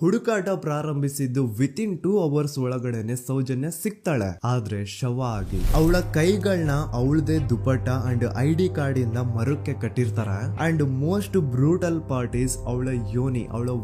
ಹುಡುಕಾಟ ಪ್ರಾರಂಭಿಸಿದ್ದು within 2 hours ಒಳಗಡೆನೆ ಸೌಜನ್ಯ ಸಿಗ್ತಾಳೆ. ಆದ್ರೆ ಶವ ಆಗಿ ಅವಳ ಕೈಗಳನ್ನ ಅವಳದೇ ದುಪಟ್ಟ ಅಂಡ್ ID ಕಾರ್ಡ್ ಇಂದ ಮರಕ್ಕೆ ಕಟ್ಟಿರ್ತಾರೆ. And most brutal part is ಅವಳ ಯೋನಿ, ಅವಳ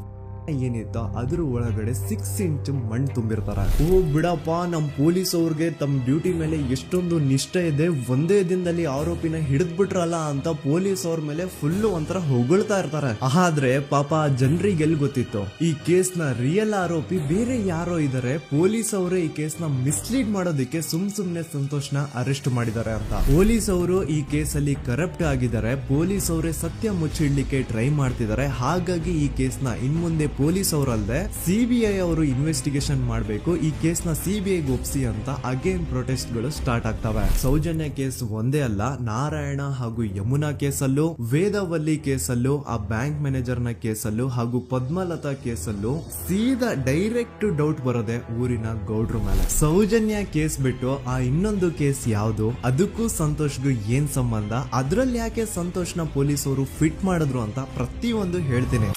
ಏನಿತ್ತು ಅದ್ರ ಒಳಗಡೆ 6 ಇಂಚ್ ಮಣ್ಣು ತುಂಬಿರ್ತಾರ. ಓ ಬಿಡಪ್ಪ, ನಮ್ ಪೊಲೀಸ್ ಅವ್ರಿಗೆ ತಮ್ಮ ಡ್ಯೂಟಿ ಮೇಲೆ ಎಷ್ಟೊಂದು ನಿಷ್ಠೆ ಇದೆ, ಒಂದೇ ದಿನದಲ್ಲಿ ಆರೋಪಿನ ಹಿಡಿದ್ಬಿಟ್ರಲ್ಲ ಅಂತ ಪೊಲೀಸ್ ಅವ್ರ ಮೇಲೆ ಫುಲ್ ಒಂಥರ ಹೊಗಳ್ತಾ ಇರ್ತಾರೆ. ಆದ್ರೆ ಪಾಪ ಜನರಿಗೆ ಎಲ್ಲಿ ಗೊತ್ತಿತ್ತು ಈ ಕೇಸ್ ನ ರಿಯಲ್ ಆರೋಪಿ ಬೇರೆ ಯಾರೋ ಇದಾರೆ, ಪೊಲೀಸ್ ಅವರೇ ಈ ಕೇಸ್ ನ ಮಿಸ್ಲೀಡ್ ಮಾಡೋದಕ್ಕೆ ಸುಮ್ನೆ ಸಂತೋಷ್ನ ಅರೆಸ್ಟ್ ಮಾಡಿದ್ದಾರೆ ಅಂತ. ಪೊಲೀಸ್ ಅವರು ಈ ಕೇಸ್ ಅಲ್ಲಿ ಕರಪ್ಟ್ ಆಗಿದ್ದಾರೆ, ಪೊಲೀಸ್ ಅವರೇ ಸತ್ಯ ಮುಚ್ಚಿಡ್ಲಿಕ್ಕೆ ಟ್ರೈ ಮಾಡ್ತಿದ್ದಾರೆ. ಹಾಗಾಗಿ ಈ ಕೇಸ್ ನ ಇನ್ಮುಂದೆ ಪೊಲೀಸ್ ಅವರಲ್ಲದೆ CBI ಅವರು ಇನ್ವೆಸ್ಟಿಗೇಷನ್ ಮಾಡಬೇಕು, ಈ ಕೇಸ್ ನ CBI ಒಪ್ಸಿ ಅಂತ ಅಗೇನ್ ಪ್ರೊಟೆಸ್ಟ್ ಗಳು ಸ್ಟಾರ್ಟ್ ಆಗ್ತವೆ. ಸೌಜನ್ಯ ಕೇಸ್ ಒಂದೇ ಅಲ್ಲ, ನಾರಾಯಣ ಹಾಗೂ ಯಮುನಾ ಕೇಸಲ್ಲೂ, ವೇದವಲ್ಲಿ ಕೇಸಲ್ಲೂ, ಆ ಬ್ಯಾಂಕ್ ಮ್ಯಾನೇಜರ್ ನ ಕೇಸಲ್ಲೂ ಹಾಗೂ ಪದ್ಮಲತಾ ಕೇಸಲ್ಲೂ ಸೀದಾ ಡೈರೆಕ್ಟ್ ಡೌಟ್ ಬರೋದೆ ಊರಿನ ಗೌಡ್ರ ಮೇಲೆ. ಸೌಜನ್ಯ ಕೇಸ್ ಬಿಟ್ಟು ಆ ಇನ್ನೊಂದು ಕೇಸ್ ಯಾವುದು, ಅದಕ್ಕೂ ಸಂತೋಷ್ಗೂ ಏನ್ ಸಂಬಂಧ, ಅದ್ರಲ್ಲಿ ಯಾಕೆ ಸಂತೋಷ್ನ ಪೊಲೀಸ್ ಅವರು ಫಿಟ್ ಮಾಡಿದ್ರು ಅಂತ ಪ್ರತಿಯೊಂದು ಹೇಳ್ತೀನಿ.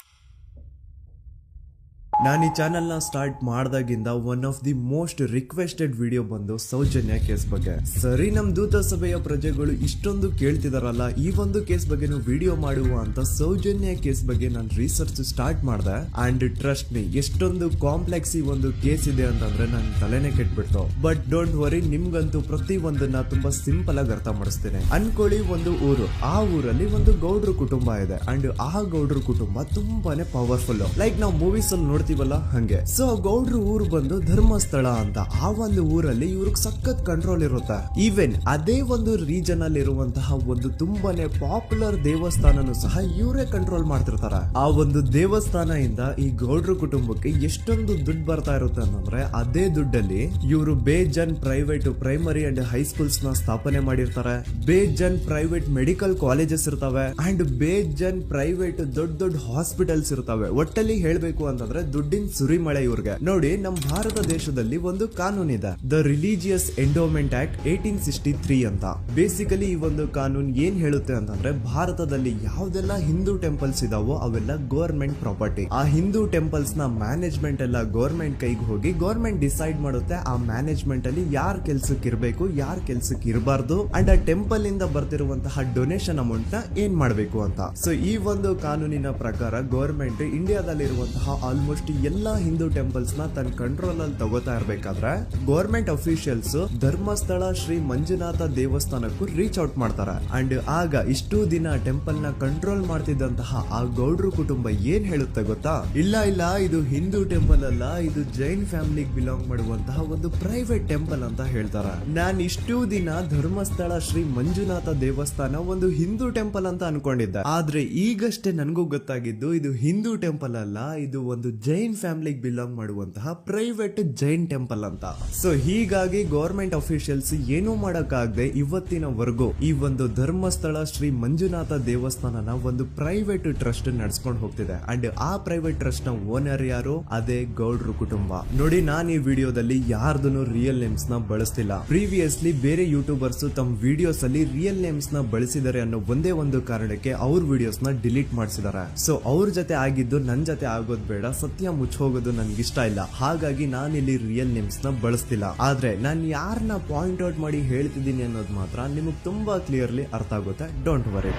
ನಾನು ಈ ಚಾನೆಲ್ ನ ಸ್ಟಾರ್ಟ್ ಮಾಡಿದಾಗಿಂದ one of the most requested video ಬಂದು ಸೌಜನ್ಯ ಕೇಸ್ ಬಗ್ಗೆ. ಸರಿ, ನಮ್ ದೂತ ಸಭೆಯ ಪ್ರಜೆಗಳು ಇಷ್ಟೊಂದು ಕೇಳ್ತಿದಾರಲ್ಲ, ಈ ಒಂದು ಕೇಸ್ ಬಗ್ಗೆ ವಿಡಿಯೋ ಮಾಡುವ ಅಂತ ಸೌಜನ್ಯ ಕೇಸ್ ಬಗ್ಗೆ ನಾನು ರಿಸರ್ಚ್ ಸ್ಟಾರ್ಟ್ ಮಾಡಿದೆ. ಅಂಡ್ ಟ್ರಸ್ಟ್ ಮೀ, ಎಷ್ಟೊಂದು ಕಾಂಪ್ಲೆಕ್ಸ್ ಈ ಒಂದು ಕೇಸ್ ಇದೆ ಅಂತಂದ್ರೆ ನನ್ ತಲೆನೇ ಕೆಟ್ಬಿಡ್ತು. ಬಟ್ ಡೋಂಟ್ ವರಿ, ನಿಮ್ಗಂತೂ ಪ್ರತಿ ಒಂದನ್ನ ತುಂಬಾ ಸಿಂಪಲ್ ಆಗಿ ಅರ್ಥ ಮಾಡಿಸ್ತೇನೆ. ಅನ್ಕೊಳ್ಳಿ, ಒಂದು ಊರು, ಆ ಊರಲ್ಲಿ ಒಂದು ಗೌಡ್ರ ಕುಟುಂಬ ಇದೆ. ಅಂಡ್ ಆ ಗೌಡ್ರ ಕುಟುಂಬ ತುಂಬಾನೇ ಪವರ್ಫುಲ್, ಲೈಕ್ ನಾವು ಮೂವೀಸ್ ಅಲ್ಲಿ ನೋಡ್ತೀವಲ್ಲ ಹಂಗೆ. ಸೊ ಗೌಡ್ರು ಊರು ಬಂದು ಧರ್ಮಸ್ಥಳ ಅಂತ, ಆ ಒಂದು ಊರಲ್ಲಿ ಇವ್ರಿಗೆ ಸಖತ್ ಕಂಟ್ರೋಲ್ ಇರುತ್ತೆ. ಈವನ್ ಅದೇ ಒಂದು ರೀಜನ್ ಅಲ್ಲಿ ಇರುವಂತಹ ಒಂದು ತುಂಬಾನೇ ಪಾಪ್ಯುಲರ್ ದೇವಸ್ಥಾನನು ಸಹ ಇವರೇ ಕಂಟ್ರೋಲ್ ಮಾಡ್ತಿರ್ತಾರೆ. ಆ ಒಂದು ದೇವಸ್ಥಾನ ಇಂದ ಈ ಗೌಡ್ರ ಕುಟುಂಬಕ್ಕೆ ಎಷ್ಟೊಂದು ದುಡ್ಡು ಬರ್ತಾ ಇರುತ್ತೆ ಅಂತಂದ್ರೆ, ಅದೇ ದುಡ್ಡಲ್ಲಿ ಇವರು ಬೇಜನ್ ಪ್ರೈವೇಟ್ ಪ್ರೈಮರಿ ಅಂಡ್ ಹೈಸ್ಕೂಲ್ಸ್ ನ ಸ್ಥಾಪನೆ ಮಾಡಿರ್ತಾರೆ, ಬೇಜನ್ ಪ್ರೈವೇಟ್ ಮೆಡಿಕಲ್ ಕಾಲೇಜಸ್ ಇರ್ತವೆ, ಅಂಡ್ ಬೇಜನ್ ಪ್ರೈವೇಟ್ ದೊಡ್ಡ ಹಾಸ್ಪಿಟಲ್ಸ್ ಇರ್ತವೆ. ಒಟ್ಟಲ್ಲಿ ಹೇಳ್ಬೇಕು ಅಂತಂದ್ರೆ ದುಡ್ಡಿನ ಸುರಿಮಳೆ ಇವ್ರಿಗೆ. ನೋಡಿ, ನಮ್ಮ ಭಾರತ ದೇಶದಲ್ಲಿ ಒಂದು ಕಾನೂನಿದೆ, ದ ರಿಲಿಜಿಯಸ್ ಎಂಡೋಮೆಂಟ್ ಆಕ್ಟ್ 1863 ಅಂತ. ಬೇಸಿಕಲಿ ಈ ಒಂದು ಕಾನೂನು ಏನ್ ಹೇಳುತ್ತೆ ಅಂತಂದ್ರೆ, ಭಾರತದಲ್ಲಿ ಯಾವ್ದೆಲ್ಲ ಹಿಂದೂ ಟೆಂಪಲ್ಸ್ ಇದಾವೋ ಅವೆಲ್ಲ ಗವರ್ಮೆಂಟ್ ಪ್ರಾಪರ್ಟಿ. ಆ ಹಿಂದೂ ಟೆಂಪಲ್ಸ್ ನ ಮ್ಯಾನೇಜ್ಮೆಂಟ್ ಎಲ್ಲ ಗವರ್ಮೆಂಟ್ ಕೈಗೆ ಹೋಗಿ ಗವರ್ಮೆಂಟ್ ಡಿಸೈಡ್ ಮಾಡುತ್ತೆ ಆ ಮ್ಯಾನೇಜ್ಮೆಂಟ್ ಅಲ್ಲಿ ಯಾರ್ ಕೆಲ್ಸಕ್ಕೆ ಇರಬೇಕು, ಯಾರ್ ಕೆಲ್ಸಕ್ಕೆ ಇರಬಾರ್ದು, ಅಂಡ್ ಆ ಟೆಂಪಲ್ ಇಂದ ಬರ್ತಿರುವಂತಹ ಡೊನೇಷನ್ ಅಮೌಂಟ್ ನ ಏನ್ ಮಾಡಬೇಕು ಅಂತ. ಸೊ ಈ ಒಂದು ಕಾನೂನಿನ ಪ್ರಕಾರ ಗವರ್ಮೆಂಟ್ ಇಂಡಿಯಾದಲ್ಲಿರುವಂತಹ ಆಲ್ಮೋಸ್ಟ್ ಎಲ್ಲಾ ಹಿಂದೂ ಟೆಂಪಲ್ಸ್ ನ ತನ್ನ ಕಂಟ್ರೋಲ್ ಅಲ್ಲಿ ತಗೋತಾ ಇರ್ಬೇಕಾದ್ರೆ ಗವರ್ಮೆಂಟ್ ಅಫಿಷಿಯಲ್ಸ್ ಧರ್ಮಸ್ಥಳ ಶ್ರೀ ಮಂಜುನಾಥ ದೇವಸ್ಥಾನಕ್ಕೂ ರೀಚ್ ಔಟ್ ಮಾಡ್ತಾರೆ. ಅಂಡ್ ಆಗ ಇಷ್ಟು ದಿನ ಟೆಂಪಲ್ ನ ಕಂಟ್ರೋಲ್ ಮಾಡ್ತಿದ್ದಂತಹ ಆ ಗೌಡ್ರು ಕುಟುಂಬ ಏನ್ ಹೇಳುತ್ತೆ ಗೊತ್ತಾ, ಇಲ್ಲ ಇದು ಹಿಂದೂ ಟೆಂಪಲ್ ಅಲ್ಲ, ಇದು ಜೈನ್ ಫ್ಯಾಮಿಲಿಗೆ ಬಿಲಾಂಗ್ ಮಾಡುವಂತಹ ಒಂದು ಪ್ರೈವೇಟ್ ಟೆಂಪಲ್ ಅಂತ ಹೇಳ್ತಾರೆ. ನಾನು ಇಷ್ಟು ದಿನ ಧರ್ಮಸ್ಥಳ ಶ್ರೀ ಮಂಜುನಾಥ ದೇವಸ್ಥಾನ ಒಂದು ಹಿಂದೂ ಟೆಂಪಲ್ ಅಂತ ಅನ್ಕೊಂಡಿದ್ದೆ, ಆದ್ರೆ ಈಗಷ್ಟೇ ನನಗೂ ಗೊತ್ತಾಗಿದ್ದು ಇದು ಹಿಂದೂ ಟೆಂಪಲ್ ಅಲ್ಲ, ಇದು ಒಂದು ಜೈನ್ ಫ್ಯಾಮಿಲಿಗೆ ಬಿಲಾಂಗ್ ಮಾಡುವಂತಹ ಪ್ರೈವೇಟ್ ಜೈನ್ ಟೆಂಪಲ್ ಅಂತ. ಸೊ ಹೀಗಾಗಿ ಗವರ್ಮೆಂಟ್ ಅಫಿಷಿಯಲ್ಸ್ ಏನೂ ಮಾಡಕ್ಕಾಗದೆ ಇವತ್ತಿನವರೆಗೂ ಈ ಒಂದು ಧರ್ಮಸ್ಥಳ ಶ್ರೀ ಮಂಜುನಾಥ ದೇವಸ್ಥಾನನ ಒಂದು ಪ್ರೈವೇಟ್ ಟ್ರಸ್ಟ್ ನಡೆಸ್ಕೊಂಡು ಹೋಗ್ತಿದೆ. ಅಂಡ್ ಆ ಪ್ರೈವೇಟ್ ಟ್ರಸ್ಟ್ ನ ಓನರ್ ಯಾರು, ಅದೇ ಗೌಡ್ರು ಕುಟುಂಬ. ನೋಡಿ, ನಾನು ಈ ವಿಡಿಯೋದಲ್ಲಿ ಯಾರ್ದನ್ನು ರಿಯಲ್ ನೇಮ್ಸ್ ನ ಬಳಸ್ತಿಲ್ಲ. ಪ್ರೀವಿಯಸ್ಲಿ ಬೇರೆ ಯೂಟ್ಯೂಬರ್ಸ್ ತಮ್ಮ ವಿಡಿಯೋಸ್ ಅಲ್ಲಿ ರಿಯಲ್ ನೇಮ್ಸ್ ನ ಬಳಸಿದ್ದಾರೆ ಅನ್ನೋ ಒಂದೇ ಒಂದು ಕಾರಣಕ್ಕೆ ಅವ್ರ ವಿಡಿಯೋಸ್ ನ ಡಿಲೀಟ್ ಮಾಡಿಸಿದ್ದಾರೆ. ಸೊ ಅವ್ರ ಜೊತೆ ಆಗಿದ್ದು ನನ್ ಜೊತೆ ಆಗೋದ್ ಬೇಡ, ಸತ್ಯ ಮುಚ್ಚೋಗೋದು ನನ್ಗೆ ಇಷ್ಟ ಇಲ್ಲ. ಹಾಗಾಗಿ ನಾನಿಲ್ಲಿ ರಿಯಲ್ ನೇಮ್ಸ್ ನ ಬಳಸ್ತಿಲ್ಲ. ಆದ್ರೆ ನಾನು ಯಾರನ್ನ ಪಾಯಿಂಟ್ ಔಟ್ ಮಾಡಿ ಹೇಳ್ತಿದ್ದೀನಿ ಅನ್ನೋದು ಮಾತ್ರ ನಿಮಗೆ ತುಂಬಾ ಕ್ಲಿಯರ್ಲಿ ಅರ್ಥ ಆಗುತ್ತೆ. Don't worry.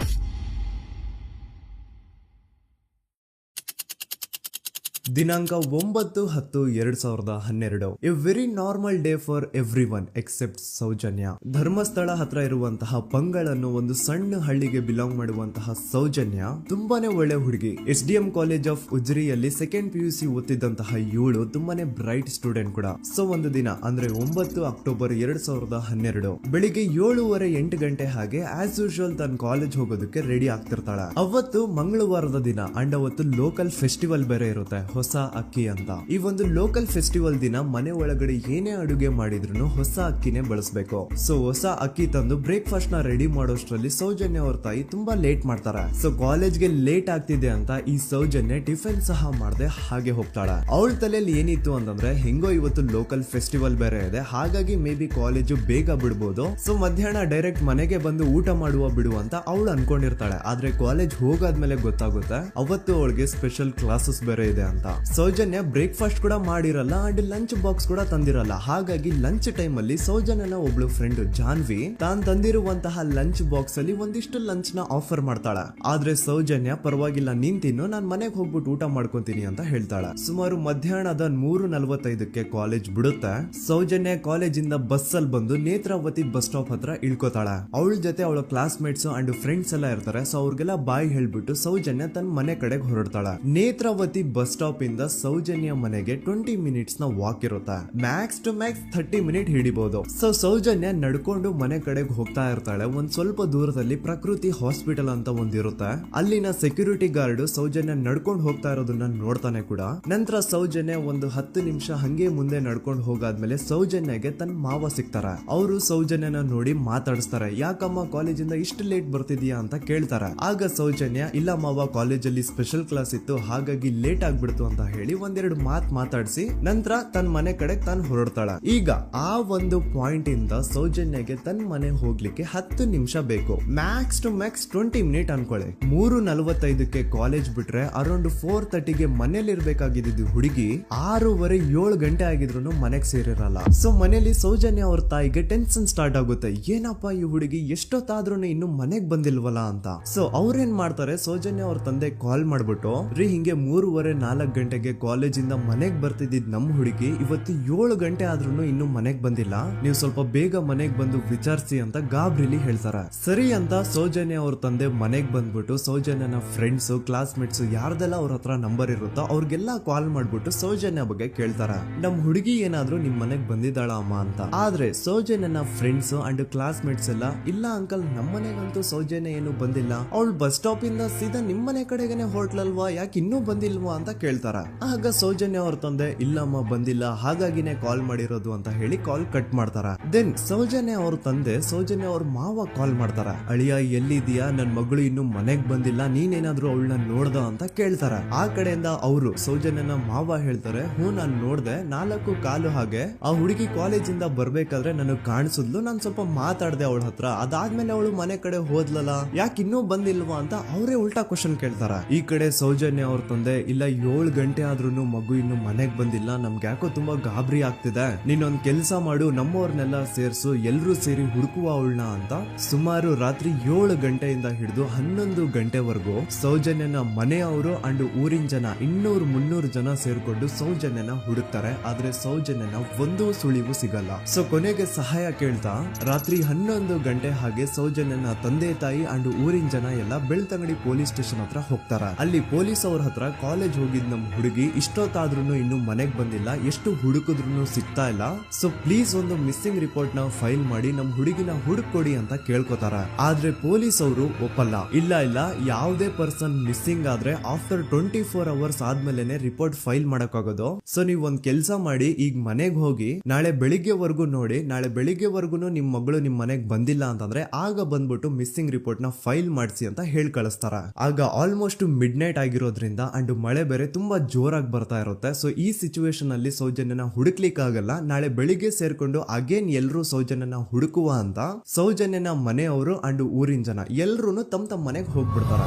ದಿನಾಂಕ 9/10/2012. A very normal day for everyone except Soujanya. Dharmasthala ಹತ್ರ ಇರುವಂತಹ ಪಂಗಳ್ ಅನ್ನೋ ಒಂದು ಸಣ್ಣ ಹಳ್ಳಿಗೆ ಬಿಲಾಂಗ್ ಮಾಡುವಂತಹ ಸೌಜನ್ಯ ತುಂಬಾನೇ ಒಳ್ಳೆ ಹುಡುಗಿ. SDM ಕಾಲೇಜ್ ಆಫ್ ಉಜ್ರಿಯಲ್ಲಿ 2nd PUC ಓದ್ತಿದ್ದಂತಹ ಇವಳು ತುಂಬಾನೇ ಬ್ರೈಟ್ ಸ್ಟೂಡೆಂಟ್ ಕೂಡ. ಸೊ ಒಂದು ದಿನ ಅಂದ್ರೆ 9 ಅಕ್ಟೋಬರ್ 2012 ಬೆಳಿಗ್ಗೆ 7:30-8 ಗಂಟೆ ಹಾಗೆ ಆಸ್ ಯೂಶುವಲ್ ತನ್ನ ಕಾಲೇಜ್ ಹೋಗೋದಕ್ಕೆ ರೆಡಿ ಆಗ್ತಿರ್ತಾಳೆ. ಅವತ್ತು ಮಂಗಳವಾರದ ದಿನ ಅಂಡ್ ಅವತ್ತು ಲೋಕಲ್ ಫೆಸ್ಟಿವಲ್ ಬೇರೆ ಇರುತ್ತೆ, ಹೊಸ ಅಕ್ಕಿ ಅಂತ. ಈ ಒಂದು ಲೋಕಲ್ ಫೆಸ್ಟಿವಲ್ ದಿನ ಮನೆ ಒಳಗಡೆ ಏನೇ ಅಡುಗೆ ಮಾಡಿದ್ರು ಹೊಸ ಅಕ್ಕಿನೇ ಬಳಸಬೇಕು. ಸೊ ಹೊಸ ಅಕ್ಕಿ ತಂದು ಬ್ರೇಕ್ಫಾಸ್ಟ್ ನ ರೆಡಿ ಮಾಡೋಷ್ಟ್ರಲ್ಲಿ ಸೌಜನ್ಯ ಅವ್ರ ತಾಯಿ ತುಂಬಾ ಲೇಟ್ ಮಾಡ್ತಾರೆ. ಸೊ ಕಾಲೇಜ್ಗೆ ಲೇಟ್ ಆಗ್ತಿದೆ ಅಂತ ಈ ಸೌಜನ್ಯ ಟಿಫಿನ್ ಸಹ ಮಾಡದೆ ಹಾಗೆ ಹೋಗ್ತಾಳೆ. ಅವಳ ತಲೆಯಲ್ಲಿ ಏನಿತ್ತು ಅಂತಂದ್ರೆ, ಹೆಂಗೋ ಇವತ್ತು ಲೋಕಲ್ ಫೆಸ್ಟಿವಲ್ ಬೇರೆ ಇದೆ, ಹಾಗಾಗಿ ಮೇ ಬಿ ಕಾಲೇಜು ಬೇಗ ಬಿಡ್ಬೋದು, ಸೊ ಮಧ್ಯಾಹ್ನ ಡೈರೆಕ್ಟ್ ಮನೆಗೆ ಬಂದು ಊಟ ಮಾಡುವ ಬಿಡು ಅಂತ ಅವಳು ಅನ್ಕೊಂಡಿರ್ತಾಳೆ. ಆದ್ರೆ ಕಾಲೇಜ್ ಹೋಗಾದ್ಮೇಲೆ ಗೊತ್ತಾಗುತ್ತೆ ಅವತ್ತು ಅವಳಿಗೆ ಸ್ಪೆಷಲ್ ಕ್ಲಾಸಸ್ ಬೇರೆ ಇದೆ ಅಂತ. ಅಂತ. ಸೌಜನ್ಯ ಬ್ರೇಕ್ಫಾಸ್ಟ್ ಕೂಡ ಮಾಡಿರಲ್ಲ ಅಂಡ್ ಲಂಚ್ ಬಾಕ್ಸ್ ಕೂಡ ತಂದಿರಲ್ಲ. ಹಾಗಾಗಿ ಲಂಚ್ ಟೈಮ್ ಅಲ್ಲಿ ಸೌಜನ್ಯನ ಒಬ್ಳು ಫ್ರೆಂಡ್ ಜಾನ್ವಿ ತಾನ್ ತಂದಿರುವಂತಹ ಲಂಚ್ ಬಾಕ್ಸ್ ಅಲ್ಲಿ ಒಂದಿಷ್ಟು ಲಂಚ್ ನ ಆಫರ್ ಮಾಡ್ತಾಳ. ಆದ್ರೆ ಸೌಜನ್ಯ ಪರವಾಗಿಲ್ಲ ನೀನ್ ತಿನ್ನು, ನಾನ್ ಮನೆಗೆ ಹೋಗ್ಬಿಟ್ಟು ಊಟ ಮಾಡ್ಕೊಂತೀನಿ ಅಂತ ಹೇಳ್ತಾಳ. ಸುಮಾರು ಮಧ್ಯಾಹ್ನದ 3:45ಕ್ಕೆ ಕಾಲೇಜ್ ಬಿಡುತ್ತೆ. ಸೌಜನ್ಯ ಕಾಲೇಜ್ ಇಂದ ಬಸ್ ಅಲ್ಲಿ ಬಂದು ನೇತ್ರಾವತಿ ಬಸ್ ಸ್ಟಾಪ್ ಹತ್ರ ಇಳ್ಕೋತಾಳ. ಅವಳ ಜೊತೆ ಅವಳ ಕ್ಲಾಸ್ ಮೇಟ್ಸ್ ಅಂಡ್ ಫ್ರೆಂಡ್ಸ್ ಎಲ್ಲ ಇರ್ತಾರೆ. ಸೊ ಅವ್ರಿಗೆಲ್ಲ ಬಾಯ್ ಹೇಳ್ಬಿಟ್ಟು ಸೌಜನ್ಯ ತನ್ನ ಮನೆ ಕಡೆಗೆ ಹೊರಡ್ತಾಳ. ನೇತ್ರಾವತಿ ಬಸ್ ಸ್ಟಾಪ್ ಇಂದ ಸೌಜನ್ಯ ಮನೆಗೆ 20 ಮಿನಿಟ್ಸ್ ನ ವಾಕ್ ಇರುತ್ತೆ. ಮ್ಯಾಕ್ಸ್ ಟು ಮ್ಯಾಕ್ಸ್ 30 ಮಿನಿಟ್ ಹಿಡಿಬಹುದು. ಸೊ ಸೌಜನ್ಯ ನಡ್ಕೊಂಡು ಮನೆ ಕಡೆಗೆ ಹೋಗ್ತಾ ಇರ್ತಾಳೆ. ಒಂದ್ ಸ್ವಲ್ಪ ದೂರದಲ್ಲಿ ಪ್ರಕೃತಿ ಹಾಸ್ಪಿಟಲ್ ಅಂತ ಒಂದಿರುತ್ತೆ. ಅಲ್ಲಿನ ಸೆಕ್ಯೂರಿಟಿ ಗಾರ್ಡ್ ಸೌಜನ್ಯ ನಡ್ಕೊಂಡು ಹೋಗ್ತಾ ಇರೋದನ್ನ ನೋಡ್ತಾನೆ ಕೂಡ. ನಂತರ ಸೌಜನ್ಯ ಒಂದು 10 ನಿಮಿಷ ಹಂಗೆ ಮುಂದೆ ನಡ್ಕೊಂಡು ಹೋಗಾದ್ಮೇಲೆ ಸೌಜನ್ಯಗೆ ತನ್ನ ಮಾವ ಸಿಗ್ತಾರ. ಅವರು ಸೌಜನ್ಯನ ನೋಡಿ ಮಾತಾಡಿಸ್ತಾರೆ. ಯಾಕಮ್ಮ ಕಾಲೇಜಿಂದ ಇಷ್ಟು ಲೇಟ್ ಬರ್ತಿದ್ಯಾ ಅಂತ ಕೇಳ್ತಾರೆ. ಆಗ ಸೌಜನ್ಯ ಇಲ್ಲ ಮಾವ, ಕಾಲೇಜಲ್ಲಿ ಸ್ಪೆಷಲ್ ಕ್ಲಾಸ್ ಇತ್ತು ಹಾಗಾಗಿ ಲೇಟ್ ಆಗ್ಬಿಡ್ತು ಅಂತ ಹೇಳಿ ಒಂದೆರಡು ಮಾತಾಡಿಸಿ ನಂತರ ತನ್ನ ಮನೆ ಕಡೆ ತಾನು ಹೊರಡ್ತಾಳ. ಈಗ ಆ ಒಂದು ಪಾಯಿಂಟ್ ಇಂದ ಸೌಜನ್ಯಗೆ ತನ್ನ ಮನೆ ಹೋಗ್ಲಿಕ್ಕೆ 10 ನಿಮಿಷ ಬೇಕು. ಮ್ಯಾಕ್ಸ್ ಟು ಮ್ಯಾಕ್ಸ್ 20 ಮಿನಿಟ್ ಅನ್ಕೊಳ್ಳಿ. 3:45ಕ್ಕೆ ಕಾಲೇಜ್ ಬಿಟ್ರೆ ಅರೌಂಡ್ 4:30ಗೆ ಮನೇಲಿ ಇರ್ಬೇಕಾಗಿದ್ದು ಹುಡುಗಿ 6:30-7 ಗಂಟೆ ಆಗಿದ್ರು ಮನೆಗ್ ಸೇರಿರಲ್ಲ. ಸೊ ಮನೇಲಿ ಸೌಜನ್ಯ ಅವ್ರ ತಾಯಿಗೆ ಟೆನ್ಷನ್ ಸ್ಟಾರ್ಟ್ ಆಗುತ್ತೆ. ಏನಪ್ಪ ಈ ಹುಡುಗಿ ಎಷ್ಟೊತ್ತಾದ್ರೂ ಇನ್ನು ಮನೆಗ್ ಬಂದಿಲ್ವಲ್ಲ ಅಂತ. ಸೊ ಅವ್ರೇನ್ ಮಾಡ್ತಾರೆ, ಸೌಜನ್ಯ ಅವ್ರ ತಂದೆ ಕಾಲ್ ಮಾಡ್ಬಿಟ್ಟು ಹಿಂಗೆ 3:30-4 ಗಂಟೆಗೆ ಕಾಲೇಜಿಂದ ಮನೆಗ್ ಬರ್ತಿದ್ದಿದ್ ನಮ್ ಹುಡುಗಿ ಇವತ್ತು 7 ಗಂಟೆ ಆದ್ರೂ ಇನ್ನು ಮನೆಗ್ ಬಂದಿಲ್ಲ, ನೀವು ಸ್ವಲ್ಪ ಬೇಗ ಮನೆಗ್ ಬಂದು ವಿಚಾರಿಸಿ ಅಂತ ಗಾಬ್ರಿಲಿ ಹೇಳ್ತಾರ. ಸರಿ ಅಂತ ಸೌಜನ್ಯ ಅವ್ರ ತಂದೆ ಮನೆಗ್ ಬಂದ್ಬಿಟ್ಟು ಸೌಜನ್ಯನ ಫ್ರೆಂಡ್ಸ್ ಕ್ಲಾಸ್ ಮೇಟ್ಸ್ ಯಾರ್ದೆಲ್ಲ ಅವ್ರ ಹತ್ರ ನಂಬರ್ ಇರುತ್ತೋ ಅವ್ರಿಗೆಲ್ಲ ಕಾಲ್ ಮಾಡ್ಬಿಟ್ಟು ಸೌಜನ್ಯ ಬಗ್ಗೆ ಕೇಳ್ತಾರ. ನಮ್ ಹುಡುಗಿ ಏನಾದ್ರೂ ನಿಮ್ ಮನೆಗ್ ಬಂದಿದ್ದಾಳ ಅಮ್ಮ ಅಂತ. ಆದ್ರೆ ಸೌಜನ್ಯನ ಫ್ರೆಂಡ್ಸ್ ಅಂಡ್ ಕ್ಲಾಸ್ ಮೇಟ್ಸ್ ಎಲ್ಲ ಇಲ್ಲ ಅಂಕಲ್ ನಮ್ ಮನೆಗಂತೂ ಸೌಜನ್ಯ ಏನು ಬಂದಿಲ್ಲ, ಅವಳು ಬಸ್ ಸ್ಟಾಪ್ ಇಂದ ಸೀದಾ ನಿಮ್ ಮನೆ ಕಡೆಗೇನೆ ಹೊರಟ್ಲಲ್ವಾ, ಯಾಕೆ ಇನ್ನೂ ಬಂದಿಲ್ವಾ ಅಂತ ಕೇಳ್ತಾರ. ಆಗ ಸೌಜನ್ಯ ಅವ್ರ ತಂದೆ ಇಲ್ಲಮ್ಮ ಬಂದಿಲ್ಲ ಹಾಗಾಗಿನೇ ಕಾಲ್ ಮಾಡಿರೋದು ಅಂತ ಹೇಳಿ ಕಾಲ್ ಕಟ್ ಮಾಡ್ತಾರ. ದೆನ್ ಸೌಜನ್ಯ ಅವ್ರ ತಂದೆ ಸೌಜನ್ಯ ಅವ್ರ ಮಾವ ಕಾಲ್ ಮಾಡ್ತಾರ. ಅಳಿಯ ಎಲ್ಲಿದ್ಯಾ, ನನ್ ಮಗಳು ಇನ್ನು ಮನೆಗ್ ಬಂದಿಲ್ಲ, ನೀನೇನಾದ್ರೂ ಅವಳನ್ನ ನೋಡ್ದ ಅಂತ ಕೇಳ್ತಾರ. ಆ ಕಡೆಯಿಂದ ಅವರು ಸೌಜನ್ಯನ ಮಾವ ಹೇಳ್ತಾರೆ, ನಾನ್ ನೋಡ್ದೆ 4:15 ಹಾಗೆ ಆ ಹುಡುಗಿ ಕಾಲೇಜಿಂದ ಬರ್ಬೇಕಾದ್ರೆ ನನಗ್ ಕಾಣಿಸಿದ್ಲು, ನಾನ್ ಸ್ವಲ್ಪ ಮಾತಾಡ್ದೆ ಅವಳ ಹತ್ರ, ಅದಾದ್ಮೇಲೆ ಅವಳು ಮನೆ ಕಡೆ ಹೋದ್ಲಲ್ಲ, ಯಾಕೆ ಇನ್ನೂ ಬಂದಿಲ್ವಾ ಅಂತ ಅವರೇ ಉಲ್ಟಾ ಕ್ವಶನ್ ಕೇಳ್ತಾರ. ಈ ಕಡೆ ಸೌಜನ್ಯ ಅವ್ರ ತಂದೆ ಇಲ್ಲ 7 ಗಂಟೆ ಆದ್ರೂ ಮಗು ಇನ್ನು ಮನೆಗ್ ಬಂದಿಲ್ಲ, ನಮ್ಗೆ ಯಾಕೋ ತುಂಬಾ ಗಾಬರಿ ಆಗ್ತಿದೆ, ನೀನೊಂದ್ ಕೆಲ್ಸ ಮಾಡು ನಮ್ಮವ್ರನ್ನೆಲ್ಲ ಸೇರ್ಸು ಎಲ್ರೂ ಸೇರಿ ಹುಡುಕುವ ಅವಳನ್ನ ಅಂತ ಸುಮಾರು ರಾತ್ರಿ 7 ಗಂಟೆಯಿಂದ ಹಿಡಿದು 11 ಗಂಟೆವರೆಗೂ ಸೌಜನ್ಯನ ಮನೆಯವರು ಅಂಡ್ ಊರಿನ ಜನ 200-300 ಜನ ಸೇರ್ಕೊಂಡು ಸೌಜನ್ಯನ ಹುಡುಕ್ತಾರೆ. ಆದ್ರೆ ಸೌಜನ್ಯನ ಒಂದು ಸುಳಿವು ಸಿಗಲ್ಲ. ಸೊ ಕೊನೆಗೆ ಸಹಾಯ ಕೇಳ್ತಾ ರಾತ್ರಿ 11 ಗಂಟೆ ಹಾಗೆ ಸೌಜನ್ಯನ ತಂದೆ ತಾಯಿ ಅಂಡ್ ಊರಿನ ಜನ ಎಲ್ಲ ಬೆಳ್ತಂಗಡಿ ಪೊಲೀಸ್ ಸ್ಟೇಷನ್ ಹತ್ರ ಹೋಗ್ತಾರ. ಅಲ್ಲಿ ಪೊಲೀಸ್ ಅವ್ರ ಹತ್ರ ಕಾಲೇಜ್ ಹೋಗಿದ್ ನಮ್ ಹುಡುಗಿ ಇಷ್ಟೊತ್ತಾದ್ರೂ ಇನ್ನು ಮನೆಗ್ ಬಂದಿಲ್ಲ, ಎಷ್ಟು ಹುಡುಕಿದ್ರು ಸಿಗ್ತಾ ಇಲ್ಲ, ಸೊ ಪ್ಲೀಸ್ ಒಂದು ಮಿಸ್ಸಿಂಗ್ ರಿಪೋರ್ಟ್ ನ ಫೈಲ್ ಮಾಡಿ ನಮ್ ಹುಡುಗಿನ ಹುಡುಕೊಡಿ ಅಂತ ಕೇಳ್ಕೊತಾರ. ಆದ್ರೆ ಪೊಲೀಸ್ ಅವರು ಒಪ್ಪಲ್ಲ. ಇಲ್ಲ ಯಾವುದೇ ಪರ್ಸನ್ ಮಿಸ್ಸಿಂಗ್ ಆದ್ರೆ ಆಫ್ಟರ್ 24 ಅವರ್ಸ್ ಆದ್ಮೇಲೆನೆ ರಿಪೋರ್ಟ್ ಫೈಲ್ ಮಾಡಕ್ಕಾಗೋದು. ಸೊ ನೀವ್ ಒಂದ್ ಕೆಲ್ಸ ಮಾಡಿ, ಈಗ ಮನೆಗ್ ಹೋಗಿ ನಾಳೆ ಬೆಳಿಗ್ಗೆವರೆಗೂ ನೋಡಿ, ನಾಳೆ ಬೆಳಿಗ್ಗೆವರೆಗೂ ನಿಮ್ ಮಗಳು ನಿಮ್ ಮನೆಗ್ ಬಂದಿಲ್ಲ ಅಂತಂದ್ರೆ ಆಗ ಬಂದ್ಬಿಟ್ಟು ಮಿಸ್ಸಿಂಗ್ ರಿಪೋರ್ಟ್ ನ ಫೈಲ್ ಮಾಡಿಸಿ ಅಂತ ಹೇಳಿ ಕಳಿಸ್ತಾರ. ಆಗ ಆಲ್ಮೋಸ್ಟ್ ಮಿಡ್ ನೈಟ್ ಆಗಿರೋದ್ರಿಂದ ಅಂಡ್ ಮಳೆ ಬೇರೆ ತುಂಬಾ ಜೋರಾಗಿ ಬರ್ತಾ ಇರುತ್ತೆ. ಸೊ ಈ ಸಿಚುವೇಶನ್ ಅಲ್ಲಿ ಸೌಜನ್ಯನ ಹುಡುಕ್ಲಿಕ್ಕೆ ಆಗಲ್ಲ. ನಾಳೆ ಬೆಳಿಗ್ಗೆ ಸೇರ್ಕೊಂಡು ಅಗೇನ್ ಎಲ್ರು ಸೌಜನ್ಯನ ಹುಡುಕುವ ಅಂತ ಸೌಜನ್ಯನ ಮನೆಯವರು ಅಂಡ್ ಊರಿನ ಜನ ಎಲ್ರು ತಮ್ಮ ಮನೆಗೆ ಹೋಗ್ಬಿಡ್ತಾರ.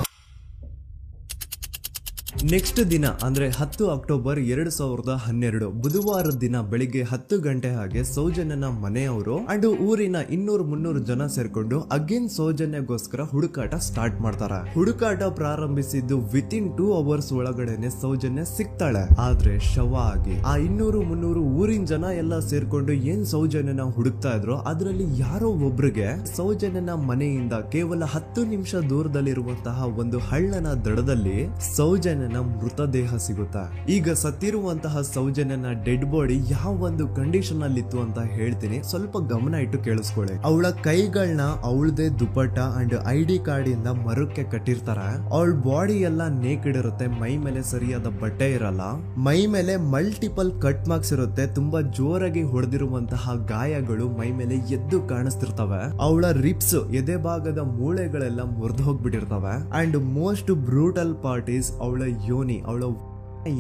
ನೆಕ್ಸ್ಟ್ ದಿನ ಅಂದ್ರೆ 10 ಅಕ್ಟೋಬರ್ 2012 ಬುಧವಾರದ ದಿನ ಬೆಳಿಗ್ಗೆ 10 ಗಂಟೆ ಹಾಗೆ ಸೌಜನ್ಯನ ಮನೆಯವರು ಅಂಡ್ ಊರಿನ 200-300 ಜನ ಸೇರ್ಕೊಂಡು ಅಗೇನ್ ಸೌಜನ್ಯಗೋಸ್ಕರ ಹುಡುಕಾಟ ಸ್ಟಾರ್ಟ್ ಮಾಡ್ತಾರ. ಹುಡುಕಾಟ ಪ್ರಾರಂಭಿಸಿದ್ದು ವಿತಿನ್ 2 ಅವರ್ಸ್ ಒಳಗಡೆನೆ ಸೌಜನ್ಯ ಸಿಗ್ತಾಳೆ. ಆದ್ರೆ ಶವ ಆಗಿ ಆ 200-300 ಊರಿನ ಜನ ಎಲ್ಲ ಸೇರ್ಕೊಂಡು ಏನ್ ಸೌಜನ್ಯನ ಹುಡುಕ್ತಾ ಇದ್ರು ಅದರಲ್ಲಿ ಯಾರೋ ಒಬ್ರಿಗೆ ಸೌಜನ್ಯನ ಮನೆಯಿಂದ ಕೇವಲ 10 ನಿಮಿಷ ದೂರದಲ್ಲಿರುವಂತಹ ಒಂದು ಹಳ್ಳನ ದಡದಲ್ಲಿ ಸೌಜನ್ಯನ ಮೃತದೇಹ ಸಿಗುತ್ತಾ. ಈಗ ಸತ್ತಿರುವಂತಹ ಸೌಜನ್ಯನ ಡೆಡ್ ಬಾಡಿ ಯಾವ ಒಂದು ಕಂಡೀಷನ್ ಅಲ್ಲಿ ಇತ್ತು ಅಂತ ಹೇಳ್ತೀನಿ, ಸ್ವಲ್ಪ ಗಮನ ಇಟ್ಟು ಕೇಳಿಸ್ಕೊಳ್ಳಿ. ಅವಳ ಕೈಗಳನ್ನ ಅವಳದೇ ದುಪಟ್ಟ ಅಂಡ್ ID ಕಾರ್ಡ್ ಇಂದ ಮರಕ್ಕೆ ಕಟ್ಟಿರ್ತಾರ. ಅವಳ ಬಾಡಿ ಎಲ್ಲ ನೇಕೆಡ್ ಇರುತ್ತೆ, ಮೈ ಮೇಲೆ ಸರಿಯಾದ ಬಟ್ಟೆ ಇರಲ್ಲ, ಮೈ ಮೇಲೆ ಮಲ್ಟಿಪಲ್ ಕಟ್ ಮಾರ್ಕ್ಸ್ ಇರುತ್ತೆ, ತುಂಬಾ ಜೋರಾಗಿ ಹೊಡೆದಿರುವಂತಹ ಗಾಯಗಳು ಮೈ ಮೇಲೆ ಎದ್ದು ಕಾಣಿಸ್ತಿರ್ತವೆ. ಅವಳ ರಿಪ್ಸ್ ಎದೆ ಭಾಗದ ಮೂಳೆಗಳೆಲ್ಲ ಮುರಿದು ಹೋಗ್ಬಿಟ್ಟಿರ್ತವೆ. And most brutal part is ಅವಳ ಯೋನಿ, ಅವಳ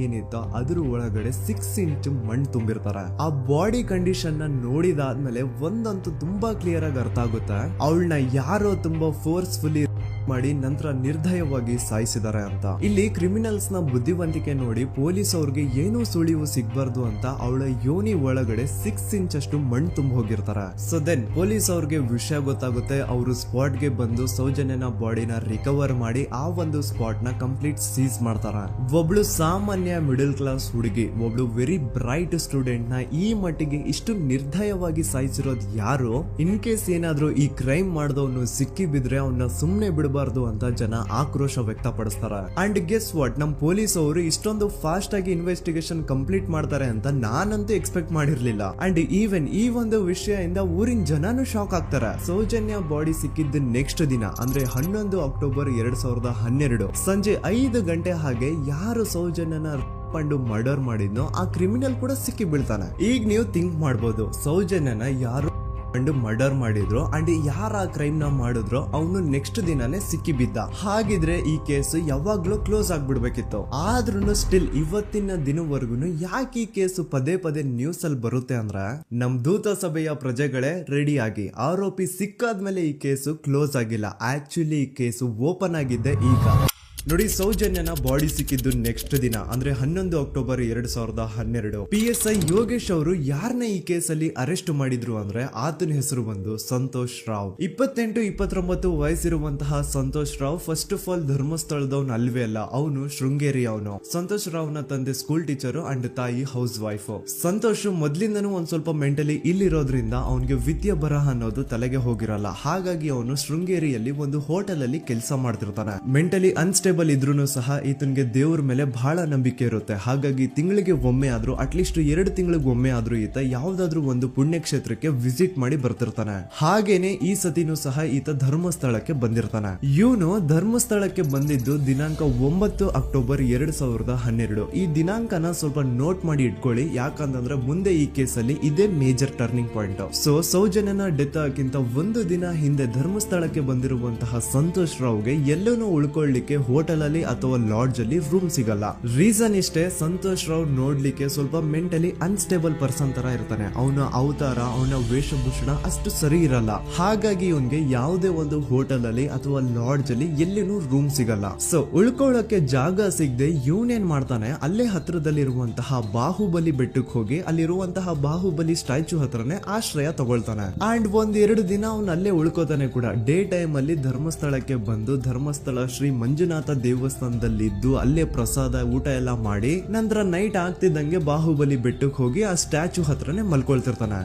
ಏನಿತ್ತು ಅದ್ರ ಒಳಗಡೆ 6 ಇಂಚ್ ಮಣ್ಣು ತುಂಬಿರ್ತಾರ. ಆ ಬಾಡಿ ಕಂಡೀಷನ್ ನ ನೋಡಿದಾದ್ಮೇಲೆ ಒಂದಂತೂ ತುಂಬಾ ಕ್ಲಿಯರ್ ಆಗಿ ಅರ್ಥ ಆಗುತ್ತೆ, ಅವಳನ್ನ ಯಾರೋ ತುಂಬಾ ಫೋರ್ಸ್ಫುಲಿ ಮಾಡಿ ನಂತರ ನಿರ್ದಯವಾಗಿ ಸಾಯಿಸಿದ್ದಾರೆ ಅಂತ. ಇಲ್ಲಿ ಕ್ರಿಮಿನಲ್ಸ್ ನ ಬುದ್ಧಿವಂತಿಕೆ ನೋಡಿ ಪೊಲೀಸ್ ಅವ್ರಿಗೆ ಏನೂ ಸುಳಿವು ಸಿಗ್ಬಾರ್ದು ಅಂತ ಅವಳ ಯೋನಿ ಒಳಗಡೆ 6 ಇಂಚ್ ಅಷ್ಟು ಮಣ್ಣು ತುಂಬ ಹೋಗಿರ್ತಾರೆ. ಸೊ ದೆನ್ ಪೊಲೀಸ್ ಅವ್ರಿಗೆ ವಿಷಯ ಗೊತ್ತಾಗುತ್ತೆ. ಅವರು ಸ್ಪಾಟ್ ಗೆ ಬಂದು ಸೌಜನ್ಯನ ಬಾಡಿನ ರಿಕವರ್ ಮಾಡಿ ಆ ಒಂದು ಸ್ಪಾಟ್ ನ ಕಂಪ್ಲೀಟ್ ಸೀಸ್ ಮಾಡ್ತಾರೆ. ಒಬ್ಳು ಸಾಮಾನ್ಯ ಮಿಡಲ್ ಕ್ಲಾಸ್ ಹುಡುಗಿ, ಒಬ್ಳು ವೆರಿ ಬ್ರೈಟ್ ಸ್ಟೂಡೆಂಟ್ ನ ಈ ಮಟ್ಟಿಗೆ ಇಷ್ಟು ನಿರ್ದಯವಾಗಿ ಸಾಯಿಸಿರೋದು ಯಾರು? ಇನ್ ಕೇಸ್ ಏನಾದ್ರೂ ಈ ಕ್ರೈಮ್ ಮಾಡಿದವನು ಸಿಕ್ಕಿ ಬಿದ್ರೆ ಅವನ್ನ ಸುಮ್ನೆ ಬಿಡಬಾರ್ದು ಅಂತ ಜನ ಆಕ್ರೋಶ ವ್ಯಕ್ತಪಡಿಸ್ತಾರೆ. ಅಂಡ್ ಗೆಸ್ ವಾಟ್, ನಮ್ ಪೊಲೀಸ್ ಅವರು ಇಷ್ಟೊಂದು ಫಾಸ್ಟ್ ಆಗಿ ಇನ್ವೆಸ್ಟಿಗೇಷನ್ ಕಂಪ್ಲೀಟ್ ಮಾಡ್ತಾರೆ ಅಂತ ನಾನಂತೂ ಎಕ್ಸ್ಪೆಕ್ಟ್ ಮಾಡಿರ್ಲಿಲ್ಲ. ಅಂಡ್ ಈವನ್ ಈ ಒಂದು ವಿಷಯದಿಂದ ಊರಿನ ಜನನು ಶಾಕ್ ಆಗ್ತಾರೆ. ಸೌಜನ್ಯ ಬಾಡಿ ಸಿಕ್ಕಿದ್ದ ನೆಕ್ಸ್ಟ್ ದಿನ ಅಂದ್ರೆ 11 ಅಕ್ಟೋಬರ್ 2012 ಸಂಜೆ 5 ಗಂಟೆ ಹಾಗೆ ಯಾರು ಸೌಜನ್ಯನ ಪಂಡು ಮರ್ಡರ್ ಮಾಡಿದ್ನೋ ಆ ಕ್ರಿಮಿನಲ್ ಕೂಡ ಸಿಕ್ಕಿ ಬೀಳ್ತಾನೆ. ಈಗ ನೀವು ಥಿಂಕ್ ಮಾಡ್ಬೋದು, ಸೌಜನ್ಯನ ಯಾರು ಮರ್ಡರ್ ಮಾಡಿದ್ರು ಅಂಡ್ ಯಾರ ಕ್ರೈಮ್ ನ ಮಾಡಿದ್ರು ಅವನು ನೆಕ್ಸ್ಟ್ ದಿನಾನೇ ಸಿಕ್ಕಿ ಬಿದ್ದ. ಹಾಗಿದ್ರೆ ಈ ಕೇಸ್ ಯಾವಾಗ್ಲೂ ಕ್ಲೋಸ್ ಆಗ್ಬಿಡ್ಬೇಕಿತ್ತು. ಆದ್ರೂ ಸ್ಟಿಲ್ ಇವತ್ತಿನ ದಿನವರೆಗೂ ಯಾಕೆ ಈ ಕೇಸು ಪದೇ ಪದೇ ನ್ಯೂಸ್ ಅಲ್ಲಿ ಬರುತ್ತೆ ಅಂದ್ರೆ, ನಮ್ ದೂತ ಸಭೆಯ ಪ್ರಜೆಗಳೇ ರೆಡಿ ಆಗಿ, ಆರೋಪಿ ಸಿಕ್ಕಾದ್ಮೇಲೆ ಈ ಕೇಸು ಕ್ಲೋಸ್ ಆಗಿಲ್ಲ. ಆಕ್ಚುಲಿ ಈ ಕೇಸು ಓಪನ್ ಆಗಿದ್ದೆ ಈಗ. ನೋಡಿ, ಸೌಜನ್ಯನ ಬಾಡಿ ಸಿಕ್ಕಿದ್ದು ನೆಕ್ಸ್ಟ್ ದಿನ ಅಂದ್ರೆ 11 ಅಕ್ಟೋಬರ್ 2012. PSI ಯೋಗೇಶ್ ಅವರು ಯಾರನ್ನ ಈ ಕೇಸಲ್ಲಿ ಅರೆಸ್ಟ್ ಮಾಡಿದ್ರು ಅಂದ್ರೆ ಆತನ ಹೆಸರು ಬಂದು ಸಂತೋಷ್ ರಾವ್. 28-29 ವಯಸ್ಸಿರುವಂತಹ Santosh Rao first of all ಧರ್ಮಸ್ಥಳದವನು ಅಲ್ವೇ ಅಲ್ಲ, ಅವನು ಶೃಂಗೇರಿ. ಅವನು ಸಂತೋಷ್ ರಾವ್ ನ ತಂದೆ ಸ್ಕೂಲ್ ಟೀಚರ್ ಅಂಡ್ ತಾಯಿ ಹೌಸ್ ವೈಫ್. ಸಂತೋಷ್ ಮೊದ್ಲಿಂದನೂ ಒಂದ್ ಸ್ವಲ್ಪ ಮೆಂಟಲಿ ಇಲ್ಲಿರೋದ್ರಿಂದ ಅವನಿಗೆ ವಿದ್ಯೆ ಬರಹ ಅನ್ನೋದು ತಲೆಗೆ ಹೋಗಿರಲ್ಲ. ಹಾಗಾಗಿ ಅವನು ಶೃಂಗೇರಿಯಲ್ಲಿ ಒಂದು ಹೋಟೆಲ್ ಅಲ್ಲಿ ಕೆಲಸ ಮಾಡ್ತಿರ್ತಾನೆ. ಮೆಂಟಲಿ ಅನ್ಸ್ಟೇಬಲ್ ಇದ್ರೂ ಸಹ ಈತನಿಗೆ ದೇವ್ರ ಮೇಲೆ ಬಹಳ ನಂಬಿಕೆ ಇರುತ್ತೆ. ಹಾಗಾಗಿ ತಿಂಗಳಿಗೆ ಒಮ್ಮೆ ಆದ್ರೂ, ಅಟ್ಲೀಸ್ಟ್ 2 ತಿಂಗಳಿಗೆ ಒಮ್ಮೆ ಆದ್ರೂ ಈತ ಯಾವ್ದಾದ್ರು ಒಂದು ಪುಣ್ಯಕ್ಷೇತ್ರಕ್ಕೆ ವಿಸಿಟ್ ಮಾಡಿ ಬರ್ತಿರ್ತಾನೆ. ಹಾಗೇನೆ ಈ ಸತಿನೂ ಸಹ ಈತ ಧರ್ಮಸ್ಥಳಕ್ಕೆ ಬಂದಿರ್ತಾನೆ. ಇವನು ಧರ್ಮಸ್ಥಳಕ್ಕೆ ಬಂದಿದ್ದು ದಿನಾಂಕ 9 ಅಕ್ಟೋಬರ್ 2012. ಈ ದಿನಾಂಕನ ಸ್ವಲ್ಪ ನೋಟ್ ಮಾಡಿ ಇಟ್ಕೊಳ್ಳಿ, ಯಾಕಂತಂದ್ರೆ ಮುಂದೆ ಈ ಕೇಸಲ್ಲಿ ಇದೇ ಮೇಜರ್ ಟರ್ನಿಂಗ್ ಪಾಯಿಂಟ್. ಸೊ ಸೌಜನ್ಯನ ಡೆತ್ ಆಗಿಂತ ಒಂದು ದಿನ ಹಿಂದೆ ಧರ್ಮಸ್ಥಳಕ್ಕೆ ಬಂದಿರುವಂತಹ ಸಂತೋಷ್ ರಾವ್ಗೆ ಎಲ್ಲೂ ಉಳ್ಕೊಳ್ಳಿಕ್ಕೆ ಹೋಟೆಲ್ ಅಲ್ಲಿ ಅಥವಾ ಲಾಡ್ಜ್ ಅಲ್ಲಿ ರೂಮ್ ಸಿಗಲ್ಲ. ರೀಸನ್ ಇಷ್ಟೇ, ಸಂತೋಷ್ ರಾವ್ ನೋಡ್ಲಿಕ್ಕೆ ಸ್ವಲ್ಪ ಮೆಂಟಲಿ ಅನ್ಸ್ಟೇಬಲ್ ಪರ್ಸನ್ ತರ ಇರ್ತಾನೆ. ಅವನ ಅವತಾರ, ಅವನ ವೇಷಭೂಷಣ ಅಷ್ಟು ಸರಿ ಇರಲ್ಲ. ಹಾಗಾಗಿ ಇವನ್ಗೆ ಯಾವುದೇ ಒಂದು ಹೋಟೆಲ್ ಅಲ್ಲಿ ಅಥವಾ ಲಾಡ್ಜ್ ಅಲ್ಲಿ ಎಲ್ಲಿನೂ ರೂಮ್ ಸಿಗಲ್ಲ. ಸೊ ಉಳ್ಕೊಳ್ಳೋಕೆ ಜಾಗ ಸಿಗದೆ ಇವನೇನ್ ಮಾಡ್ತಾನೆ, ಅಲ್ಲೇ ಹತ್ರದಲ್ಲಿರುವಂತಹ ಬಾಹುಬಲಿ ಬೆಟ್ಟಕ್ಕೆ ಹೋಗಿ ಅಲ್ಲಿರುವಂತಹ ಬಾಹುಬಲಿ ಸ್ಟ್ಯಾಚು ಹತ್ರನೇ ಆಶ್ರಯ ತಗೊಳ್ತಾನೆ. ಅಂಡ್ 1-2 ದಿನ ಅವನು ಅಲ್ಲೇ ಉಳ್ಕೋತಾನೆ ಕೂಡ. ಡೇ ಟೈಮ್ ಅಲ್ಲಿ ಧರ್ಮಸ್ಥಳಕ್ಕೆ ಬಂದು ಧರ್ಮಸ್ಥಳ ಶ್ರೀ ಮಂಜುನಾಥ ದೇವಸ್ಥಾನದಲ್ಲಿದ್ದು ಅಲ್ಲೇ ಪ್ರಸಾದ ಊಟ ಎಲ್ಲ ಮಾಡಿ ನಂತರ ನೈಟ್ ಆಗ್ತಿದ್ದಂಗೆ ಬಾಹುಬಲಿ ಬೆಟ್ಟಕ್ಕೆ ಹೋಗಿ ಆ ಸ್ಟ್ಯಾಚು ಹತ್ರನೇ ಮಲ್ಕೊಳ್ತಿರ್ತಾನೆ.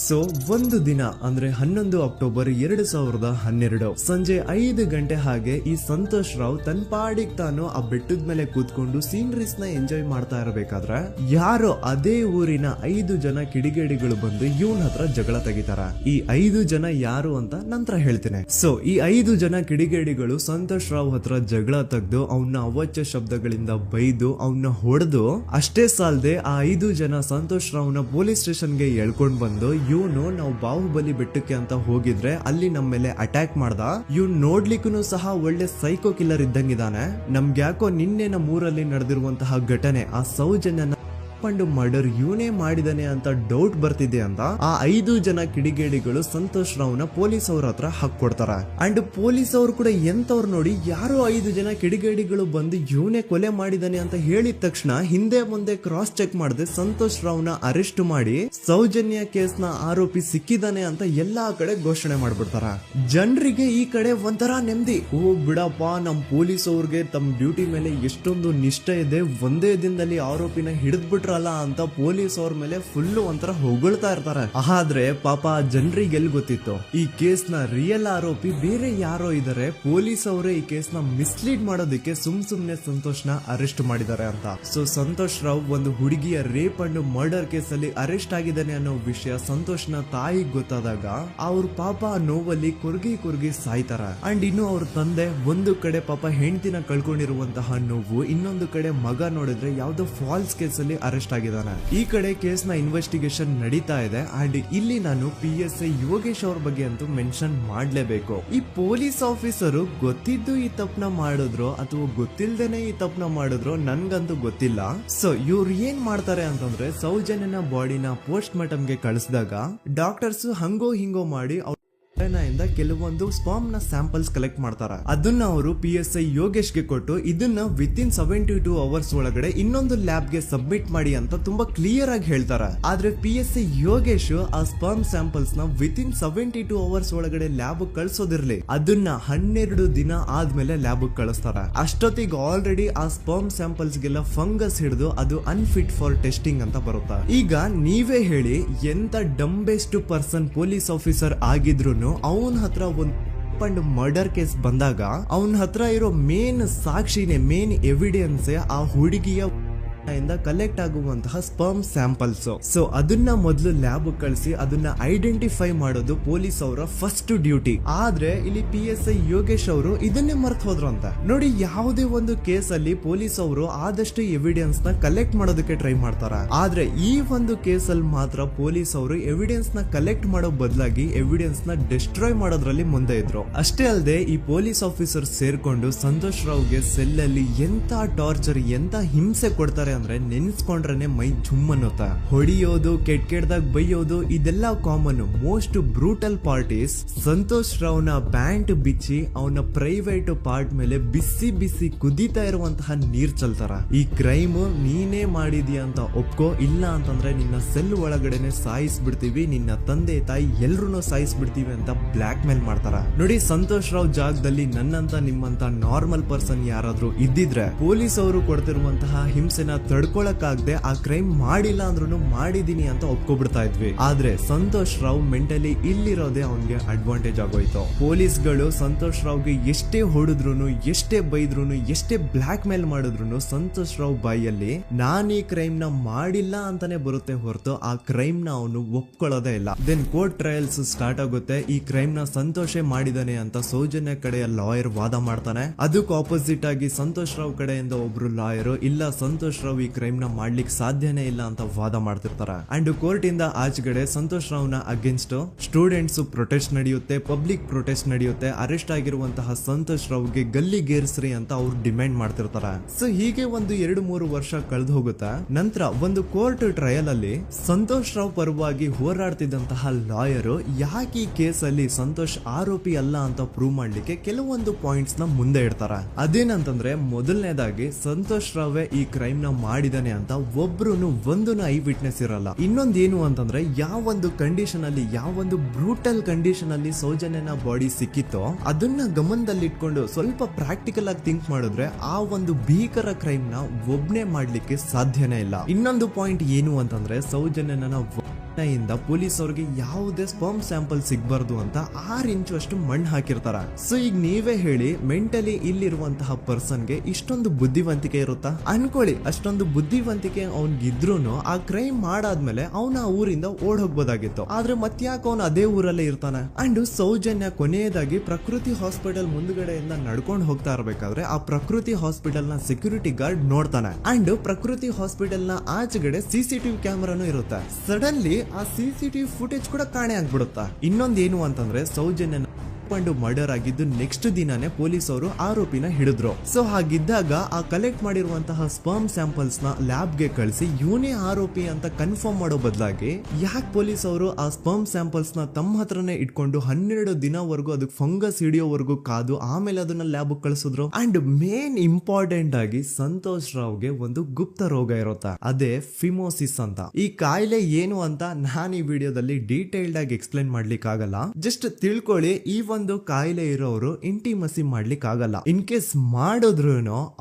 ಸೊ ಒಂದು ದಿನ ಅಂದ್ರೆ 11 ಅಕ್ಟೋಬರ್ 2012 ಸಂಜೆ 5 ಗಂಟೆ ಹಾಗೆ ಈ ಸಂತೋಷ್ ರಾವ್ ತನ್ನ ಪಾಡಿಗೆ ತಾನು ಆ ಬೆಟ್ಟದ ಮೇಲೆ ಕೂತ್ಕೊಂಡು ಸೀನರೀಸ್ ನ ಎಂಜಾಯ್ ಮಾಡ್ತಾ ಇರಬೇಕಾದ್ರೆ ಯಾರೋ ಅದೇ ಊರಿನ 5 ಜನ ಕಿಡಿಗೇಡಿಗಳು ಬಂದು ಇವನ್ ಹತ್ರ ಜಗಳ ತೆಗಿತಾರ. ಈ 5 ಜನ ಯಾರು ಅಂತ ನಂತರ ಹೇಳ್ತೇನೆ. ಸೊ ಈ 5 ಜನ ಕಿಡಿಗೇಡಿಗಳು ಸಂತೋಷ್ ರಾವ್ ಹತ್ರ ಜಗಳ ತೆಗೆದು ಅವನ್ನ ಅವಾಚ್ಯ ಶಬ್ದಗಳಿಂದ ಬೈದು ಅವನ್ನ ಹೊಡೆದು, ಅಷ್ಟೇ ಸಾಲದೆ ಆ 5 ಜನ ಸಂತೋಷ್ ರಾವ್ನ ಪೊಲೀಸ್ ಸ್ಟೇಷನ್ಗೆ ಎಳ್ಕೊಂಡ್ ಬಂದು ಇವನು ನಾವು ಬಾಹುಬಲಿ ಬೆಟ್ಟಕ್ಕೆ ಅಂತ ಹೋಗಿದ್ರೆ ಅಲ್ಲಿ ನಮ್ಮ ಮೇಲೆ ಅಟ್ಯಾಕ್ ಮಾಡ್ದ, ಇವ್ನು ನೋಡ್ಲಿಕ್ಕೂ ಸಹ ಒಳ್ಳೆ ಸೈಕೋ ಕಿಲ್ಲರ್ ಇದ್ದಂಗಿದಾನೆ, ನಮ್ಗೆ ಯಾಕೋ ನಿನ್ನೆ ನಮ್ಮ ಊರಲ್ಲಿ ನಡೆದಿರುವಂತಹ ಘಟನೆ ಆ ಸೌಜನ್ಯನ ಪಂಡು ಮರ್ಡರ್ ಇವನೇ ಮಾಡಿದಾನೆ ಅಂತ ಡೌಟ್ ಬರ್ತಿದೆ ಅಂತ ಆ 5 ಜನ ಕಿಡಿಗೇಡಿಗಳು ಸಂತೋಷ್ ರಾವ್ನ ಪೊಲೀಸ್ ಅವ್ರ ಹತ್ರ ಹಾಕೊಡ್ತಾರ. ಅಂಡ್ ಪೊಲೀಸ್ ಅವ್ರು ಕೂಡ ಎಂತವ್ರು ನೋಡಿ, ಯಾರೋ 5 ಜನ ಕಿಡಿಗೇಡಿಗಳು ಬಂದು ಇವನೇ ಕೊಲೆ ಮಾಡಿದಾನೆ ಅಂತ ಹೇಳಿದ ತಕ್ಷಣ ಹಿಂದೆ ಮುಂದೆ ಕ್ರಾಸ್ ಚೆಕ್ ಮಾಡದೆ ಸಂತೋಷ್ ರಾವ್ನ ಅರೆಸ್ಟ್ ಮಾಡಿ ಸೌಜನ್ಯ ಕೇಸ್ ನ ಆರೋಪಿ ಸಿಕ್ಕಿದಾನೆ ಅಂತ ಎಲ್ಲಾ ಕಡೆ ಘೋಷಣೆ ಮಾಡ್ಬಿಡ್ತಾರ. ಜನರಿಗೆ ಈ ಕಡೆ ಒಂಥರ ನೆಮ್ಮದಿ, ಓ ಬಿಡಪ್ಪ ನಮ್ ಪೊಲೀಸ್ ಅವ್ರಿಗೆ ತಮ್ಮ ಡ್ಯೂಟಿ ಮೇಲೆ ಎಷ್ಟೊಂದು ನಿಷ್ಠೆ ಇದೆ, ಒಂದೇ ದಿನದಲ್ಲಿ ಆರೋಪಿನ ಹಿಡಿದ್ಬಿಟ್ರಲ್ಲ ಅಂತ ಪೊಲೀಸ್ ಅವ್ರ ಮೇಲೆ ಫುಲ್ ಒಂಥರ ಹೊಗಳ್ತಾ ಇರ್ತಾರೆ. ಆದ್ರೆ ಪಾಪ ಜನರಿಗೆ ಎಲ್ಲಿ ಗೊತ್ತಿತ್ತು ಈ ಕೇಸ್ ನ ರಿಯಲ್ ಆರೋಪಿ ಬೇರೆ ಯಾರೋ ಇದಾರೆ, ಪೊಲೀಸ್ ಅವರೇ ಈ ಕೇಸ್ ನ ಮಿಸ್ಲೀಡ್ ಮಾಡೋದಕ್ಕೆ ಸುಮ್ನೆ ಸಂತೋಷ್ ನ ಅರೆಸ್ಟ್ ಮಾಡಿದ್ದಾರೆ ಅಂತ. ಸೊ ಸಂತೋಷ್ ರಾವ್ ಒಂದು ಹುಡುಗಿಯ ರೇಪ್ ಅಂಡ್ ಮರ್ಡರ್ ಕೇಸ್ ಅಲ್ಲಿ ಅರೆಸ್ಟ್ ಆಗಿದ್ದಾನೆ ಅನ್ನೋ ವಿಷಯ ಸಂತೋಷ್ ನ ತಾಯಿಗೆ ಗೊತ್ತಾದಾಗ ಅವ್ರ ಪಾಪ ನೋವಲ್ಲಿ ಕುರ್ಗಿ ಸಾಯ್ತಾರ. ಅಂಡ್ ಇನ್ನು ಅವ್ರ ತಂದೆ ಒಂದು ಕಡೆ ಪಾಪ ಹೆಂಡತಿನ ಕಳ್ಕೊಂಡಿರುವಂತಹ ನೋವು, ಇನ್ನೊಂದು ಕಡೆ ಮಗ ನೋಡಿದ್ರೆ ಯಾವ್ದೋ ಫಾಲ್ಸ್ ಕೇಸ್ ಅಲ್ಲಿ ಅರೆಸ್ಟ್ ಆಗಿದ್ದಾನೆ. ಈ ಕಡೆ ಕೇಸ್ ನ ಇನ್ವೆಸ್ಟಿಗೇಷನ್ ನಡೀತಾ ಇದೆ. ಅಂಡ್ ಇಲ್ಲಿ ನಾನು PSI ಯೋಗೇಶ್ ಅವ್ರ ಬಗ್ಗೆ ಅಂತೂ ಮೆನ್ಷನ್ ಮಾಡ್ಲೇಬೇಕು. ಈ ಪೊಲೀಸ್ ಆಫೀಸರು ಗೊತ್ತಿದ್ದು ಈ ತಪ್ಪನ ಮಾಡಿದ್ರು ಅಥವಾ ಗೊತ್ತಿಲ್ದೇನೆ ಈ ತಪ್ಪನ ಮಾಡಿದ್ರು ನನ್ಗಂತೂ ಗೊತ್ತಿಲ್ಲ. ಸೊ ಇವ್ರು ಏನ್ ಮಾಡ್ತಾರೆ ಅಂತಂದ್ರೆ, ಸೌಜನ್ಯನ ಬಾಡಿನ ಪೋಸ್ಟ್ ಮಾರ್ಟಮ್ ಗೆ ಕಳಿಸಿದಾಗ ಡಾಕ್ಟರ್ಸ್ ಹಂಗೋ ಹಿಂಗೋ ಮಾಡಿ ಇಂದ ಕೆಲವೊಂದು ಸ್ಪರ್ಮ್ ನ ಸ್ಯಾಂಪಲ್ಸ್ ಕಲೆಕ್ಟ್ ಮಾಡ್ತಾರೆ. ಅದನ್ನ ಅವರು PSI ಯೋಗೇಶ್ ಗೆ ಕೊಟ್ಟು ಇದನ್ನ ವಿತಿನ್ 72 ಅವರ್ಸ್ ಒಳಗಡೆ ಇನ್ನೊಂದು ಲ್ಯಾಬ್ ಗೆ ಸಬ್ಮಿಟ್ ಮಾಡಿ ಅಂತ ತುಂಬಾ ಕ್ಲಿಯರ್ ಆಗಿ ಹೇಳ್ತಾರೆ. ಆದ್ರೆ PSI ಯೋಗೇಶ್ ಆ ಸ್ಪರ್ಮ್ ಸ್ಯಾಂಪಲ್ಸ್ ನ ವಿತಿನ್ 72 ಅವರ್ಸ್ ಒಳಗಡೆ ಲ್ಯಾಬ್ ಕಳ್ಸೋದಿರ್ಲಿ, ಅದನ್ನ 12 ದಿನ ಆದ್ಮೇಲೆ ಲ್ಯಾಬ್ ಕಳಿಸ್ತಾರೆ. ಅಷ್ಟೊತ್ತಿಗೆ ಆಲ್ರೆಡಿ ಆ ಸ್ಪರ್ಮ್ ಸ್ಯಾಂಪಲ್ಸ್ ಗೆಲ್ಲ ಫಂಗಸ್ ಹಿಡಿದು ಅದು ಅನ್ಫಿಟ್ ಫಾರ್ ಟೆಸ್ಟಿಂಗ್ ಅಂತ ಬರುತ್ತೆ. ಈಗ ನೀವೇ ಹೇಳಿ, ಎಂತ ಡಂಬೆಸ್ಟ್ ಪರ್ಸನ್ ಪೊಲೀಸ್ ಆಫೀಸರ್ ಆಗಿದ್ರು ಅವನ ಹತ್ರ ಒಂದು ಮರ್ಡರ್ ಕೇಸ್ ಬಂದಾಗ ಅವನ ಹತ್ರ ಇರೋ ಮೇನ್ ಸಾಕ್ಷಿನೇ, ಮೇನ್ ಎವಿಡೆನ್ಸ್ ಆ ಹುಡುಗಿಯ ಇಂದ ಕಲೆಕ್ಟ್ ಆಗುವಂತಹ ಸ್ಪರ್ಮ್ ಸ್ಯಾಂಪಲ್ಸ್. ಸೊ ಅದನ್ನ ಮೊದಲು ಲ್ಯಾಬ್ ಕಳಿಸಿ ಅದನ್ನ ಐಡೆಂಟಿಫೈ ಮಾಡೋದು ಪೊಲೀಸ್ ಅವರ ಫಸ್ಟ್ ಡ್ಯೂಟಿ. ಆದ್ರೆ ಇಲ್ಲಿ PSI ಯೋಗೇಶ್ ಅವರು ಇದನ್ನೇ ಮರ್ತು ಹೋದ್ರು ಅಂತ ನೋಡಿ. ಯಾವುದೇ ಒಂದು ಕೇಸ್ ಅಲ್ಲಿ ಪೊಲೀಸ್ ಅವರು ಆದಷ್ಟು ಎವಿಡೆನ್ಸ್ ನ ಕಲೆಕ್ಟ್ ಮಾಡೋದಕ್ಕೆ ಟ್ರೈ ಮಾಡ್ತಾರೆ. ಆದ್ರೆ ಈ ಒಂದು ಕೇಸ್ ಅಲ್ಲಿ ಮಾತ್ರ ಪೊಲೀಸ್ ಅವರು ಎವಿಡೆನ್ಸ್ ನ ಕಲೆಕ್ಟ್ ಮಾಡೋ ಬದಲಾಗಿ ಎವಿಡೆನ್ಸ್ ನ ಡಿಸ್ಟ್ರಾಯ್ ಮಾಡೋದ್ರಲ್ಲಿ ಮುಂದೆ ಇದ್ರು. ಅಷ್ಟೇ ಅಲ್ಲದೆ ಈ ಪೊಲೀಸ್ ಆಫೀಸರ್ ಸೇರ್ಕೊಂಡು ಸಂತೋಷ್ ರಾವ್ಗೆ ಸೆಲ್ ಅಲ್ಲಿ ಎಂತ ಟಾರ್ಚರ್, ಎಂತ ಹಿಂಸೆ ಕೊಡ್ತಾರೆ ಅಂದ್ರೆ ನೆನ್ಸ್ಕೊಂಡ್ರೆ ಮೈ ಜುಮ್ ಅನ್ನುತ್ತ. ಹೊಡಿಯೋದು, ಕೆಟ್ಟದಾಗ ಬೈಯೋದು ಇದೆಲ್ಲ common. Most brutal parties Santosh ರಾವ್ನ ಪ್ಯಾಂಟ್ ಬಿಚ್ಚಿ ಅವನ ಪ್ರೈವೇಟ್ ಪಾರ್ಟ್ ಮೇಲೆ ಬಿಸಿ ಬಿಸಿ ಕುದೀತಾ ಇರುವಂತಹ ನೀರ್ ಚಲ್ತಾರ. ಈ ಕ್ರೈಮ್ ನೀನೇ ಮಾಡಿದೀಯ ಅಂತ ಒಪ್ಕೋ, ಇಲ್ಲ ಅಂತಂದ್ರೆ ನಿನ್ನ ಸೆಲ್ ಒಳಗಡೆನೆ ಸಾಯಿಸ್ಬಿಡ್ತೀವಿ, ನಿನ್ನ ತಂದೆ ತಾಯಿ ಎಲ್ರು ಸಾಯಿಸ್ಬಿಡ್ತೀವಿ ಅಂತ ಬ್ಲಾಕ್ ಮೇಲ್ ಮಾಡ್ತಾರ. ನೋಡಿ, ಸಂತೋಷ್ ರಾವ್ ಜಾಗದಲ್ಲಿ ನನ್ನಂತ ನಿಮ್ಮಂತ ನಾರ್ಮಲ್ ಪರ್ಸನ್ ಯಾರಾದ್ರೂ ಇದ್ದಿದ್ರೆ ಪೊಲೀಸ್ ಅವರು ಕೊಡ್ತಿರುವಂತಹ ಹಿಂಸೆನ ತಡ್ಕೊಳಕ್ಕಾಗದೆ ಆ ಕ್ರೈಮ್ ಮಾಡಿಲ್ಲ ಅಂದ್ರೂ ಮಾಡಿದೀನಿ ಅಂತ ಒಪ್ಕೊಬಿಡ್ತಾ ಇದ್ವಿ. ಆದ್ರೆ ಸಂತೋಷ್ ರಾವ್ ಮೆಂಟಲಿ ಇಲ್ಲಿರೋದೇ ಅವನ್ಗೆ ಅಡ್ವಾಂಟೇಜ್ ಆಗೋಯ್ತು. ಪೊಲೀಸ್ಗಳು ಸಂತೋಷ್ ರಾವ್ಗೆ ಎಷ್ಟೇ ಹೊಡೆದ್ರು, ಎಷ್ಟೇ ಬೈದ್ರು, ಎಷ್ಟೇ ಬ್ಲಾಕ್ ಮೇಲ್ ಮಾಡಿದ್ರು ಸಂತೋಷ್ ರಾವ್ ಬಾಯಲ್ಲಿ ನಾನ್ ಈ ಕ್ರೈಮ್ ನ ಮಾಡಿಲ್ಲ ಅಂತಾನೆ ಬರುತ್ತೆ ಹೊರತು ಆ ಕ್ರೈಮ್ ನ ಅವನು ಒಪ್ಕೊಳ್ಳೋದೇ ಇಲ್ಲ. ದೆನ್ ಕೋರ್ಟ್ ಟ್ರಯಲ್ಸ್ ಸ್ಟಾರ್ಟ್ ಆಗುತ್ತೆ. ಈ ಕ್ರೈಮ್ ನ ಸಂತೋಷೇ ಮಾಡಿದಾನೆ ಅಂತ ಸೌಜನ್ಯ ಕಡೆಯ ಲಾಯರ್ ವಾದ ಮಾಡ್ತಾನೆ. ಅದಕ್ಕೆ ಆಪೋಸಿಟ್ ಆಗಿ ಸಂತೋಷ್ ರಾವ್ ಕಡೆಯಿಂದ ಒಬ್ರು ಲಾಯರ್ ಇಲ್ಲ, ಸಂತೋಷ್ ರಾವ್ ಈ ಕ್ರೈಮ್ ನ ಮಾಡ್ಲಿಕ್ಕೆ ಸಾಧ್ಯನೇ ಇಲ್ಲ ಅಂತ ವಾದ ಮಾಡ್ತಿರ್ತಾರೆ. ಅಂಡ್ ಕೋರ್ಟ್ ಇಂದ ಆಚೆಗಡೆ ಸಂತೋಷ್ ರಾವ್ ನ ಅಗೇನ್ಸ್ಟ್ ಸ್ಟೂಡೆಂಟ್ಸ್ ಪ್ರೊಟೆಸ್ಟ್ ನಡೆಯುತ್ತೆ, ಪಬ್ಲಿಕ್ ಪ್ರೊಟೆಸ್ಟ್ ನಡೆಯುತ್ತೆ. ಅರೆಸ್ಟ್ ಆಗಿರುವಂತಹ ಸಂತೋಷ್ ರಾವ್ಗೆ ಗಲ್ಲಿಗೇರಿಸ್ರಿ ಅಂತ ಅವ್ರು ಡಿಮ್ಯಾಂಡ್ ಮಾಡ್ತಿರ್ತಾರೆ. ಸೊ ಹೀಗೆ ಒಂದು 2-3 ವರ್ಷ ಕಳೆದು ಹೋಗುತ್ತೆ. ನಂತರ ಒಂದು ಕೋರ್ಟ್ ಟ್ರಯಲ್ ಅಲ್ಲಿ ಸಂತೋಷ್ ರಾವ್ ಪರವಾಗಿ ಹೋರಾಡ್ತಿದ್ದಂತಹ ಲಾಯರ್ ಯಾಕೆ ಈ ಕೇಸ್ ಅಲ್ಲಿ ಸಂತೋಷ್ ಆರೋಪಿ ಅಲ್ಲ ಅಂತ ಪ್ರೂವ್ ಮಾಡ್ಲಿಕ್ಕೆ ಕೆಲವೊಂದು ಪಾಯಿಂಟ್ಸ್ ನ ಮುಂದೆ ಇಡ್ತಾರೆ. ಅದೇನಂತಂದ್ರೆ, ಮೊದಲನೇದಾಗಿ ಸಂತೋಷ್ ರಾವ್ ಈ ಕ್ರೈಮ್ ನ ಮಾಡಿದಾನೆ ಅಂತ ಒಂದು ಐ ವಿಟ್ನೆಸ್ ಇರಲ್ಲ. ಇನ್ನೊಂದೇನು ಅಂತಂದ್ರೆ, ಯಾವೊಂದು ಕಂಡೀಷನ್ ಅಲ್ಲಿ, ಯಾವೊಂದು ಬ್ರೂಟಲ್ ಕಂಡೀಷನ್ ಅಲ್ಲಿ ಸೌಜನ್ಯನ ಬಾಡಿ ಸಿಕ್ಕಿತ್ತೋ ಅದನ್ನ ಗಮನದಲ್ಲಿಟ್ಕೊಂಡು ಸ್ವಲ್ಪ ಪ್ರಾಕ್ಟಿಕಲ್ ಆಗಿ ಥಿಂಕ್ ಮಾಡಿದ್ರೆ ಆ ಒಂದು ಭೀಕರ ಕ್ರೈಮ್ ನ ಒಬ್ನೇ ಮಾಡ್ಲಿಕ್ಕೆ ಸಾಧ್ಯನೇ ಇಲ್ಲ. ಇನ್ನೊಂದು ಪಾಯಿಂಟ್ ಏನು ಅಂತಂದ್ರೆ, ಸೌಜನ್ಯನ ಇಂದ ಪೊಲೀಸ್ ಅವ್ರಿಗೆ ಯಾವುದೇ ಸ್ಪರ್ಮ್ ಸ್ಯಾಂಪಲ್ ಸಿಗ್ಬಾರ್ದು ಅಂತ 6 ಇಂಚು ಅಷ್ಟು ಮಣ್ಣು ಹಾಕಿರ್ತಾರ. ಸೊ ಈಗ ನೀವೇ ಹೇಳಿ, ಮೆಂಟಲಿ ಇಲ್ಲಿರುವಂತಹ ಪರ್ಸನ್ಗೆ ಇಷ್ಟೊಂದು ಬುದ್ಧಿವಂತಿಕೆ ಇರುತ್ತಾ ಅನ್ಕೊಳ್ಳಿ. ಅಷ್ಟೊಂದು ಬುದ್ಧಿವಂತಿಕೆ ಅವ್ನಿಗಿದ್ರೂನು ಆ ಕ್ರೈಮ್ ಮಾಡಾದ್ಮೇಲೆ ಅವನ ಆ ಊರಿಂದ ಓಡ್ ಹೋಗ್ಬೋದಾಗಿತ್ತು. ಆದ್ರೆ ಮತ್ತ್ಯಾಕೆ ಅವನು ಅದೇ ಊರಲ್ಲೇ ಇರ್ತಾನೆ. ಅಂಡ್ ಸೌಜನ್ಯ ಕೊನೆಯದಾಗಿ ಪ್ರಕೃತಿ ಹಾಸ್ಪಿಟಲ್ ಮುಂದ್ಗಡೆಯಿಂದ ನಡ್ಕೊಂಡು ಹೋಗ್ತಾ ಇರ್ಬೇಕಾದ್ರೆ ಆ ಪ್ರಕೃತಿ ಹಾಸ್ಪಿಟಲ್ ನ ಸೆಕ್ಯೂರಿಟಿ ಗಾರ್ಡ್ ನೋಡ್ತಾನೆ. ಅಂಡ್ ಪ್ರಕೃತಿ ಹಾಸ್ಪಿಟಲ್ ನ ಆಚೆಗಡೆ CCTV ಕ್ಯಾಮರಾನು ಇರುತ್ತೆ. ಸಡನ್ಲಿ ಆ CCTV ಫುಟೇಜ್ ಕೂಡ ಕಾಣೆ ಆಗ್ಬಿಡುತ್ತಾ. ಇನ್ನೊಂದೇನು ಅಂತಂದ್ರೆ, ಸೌಜನ್ಯನ ಮರ್ಡರ್ ಆಗಿದ್ದು ನೆಕ್ಸ್ಟ್ ದಿನಾನೇ ಪೊಲೀಸ್ ಅವರು ಆರೋಪಿನ ಹಿಡಿದ್ರು. ಸೊ ಹಾಗಿದ್ದಾಗ ಆ ಕಲೆಕ್ಟ್ ಮಾಡಿರುವಂತಹ ಸ್ಪರ್ಮ್ ಸ್ಯಾಂಪಲ್ಸ್ ನ ಲ್ಯಾಬ್ ಗೆ ಕಳಿಸಿ ಇವನೇ ಆರೋಪಿ ಅಂತ ಕನ್ಫರ್ಮ್ ಮಾಡೋ ಬದಲಾಗಿ ಯಾಕೆ ಪೊಲೀಸ್ ಅವರು ಆ ಸ್ಪರ್ಮ್ ಸ್ಯಾಂಪಲ್ಸ್ ನ ತಮ್ಮ ಹತ್ರನೇ ಇಟ್ಕೊಂಡು 12 ದಿನವರೆಗೂ ಅದಕ್ಕೆ ಫಂಗಸ್ ಹಿಡಿಯೋವರೆಗೂ ಕಾದು ಆಮೇಲೆ ಅದನ್ನ ಲ್ಯಾಬ್ ಕಳಿಸಿದ್ರು. ಅಂಡ್ ಮೇನ್ ಇಂಪಾರ್ಟೆಂಟ್ ಆಗಿ ಸಂತೋಷ್ ರಾವ್ಗೆ ಒಂದು ಗುಪ್ತ ರೋಗ ಇರುತ್ತೆ, ಅದೇ ಫಿಮೋಸಿಸ್ ಅಂತ. ಈ ಕಾಯಿಲೆ ಏನು ಅಂತ ನಾನು ಈ ವಿಡಿಯೋದಲ್ಲಿ ಡೀಟೇಲ್ಡ್ ಆಗಿ ಎಕ್ಸ್ಪ್ಲೇನ್ ಮಾಡ್ಲಿಕ್ಕೆ ಆಗಲ್ಲ. ಜಸ್ಟ್ ತಿಳ್ಕೊಳ್ಳಿ, ಈ ಒಂದು ಕಾಯಿಲೆ ಇರೋರು ಇಂಟಿಮಸಿ ಮಾಡ್ಲಿಕ್ಕೆ ಆಗಲ್ಲ. ಇನ್ ಕೇಸ್ ಮಾಡಿದ್ರು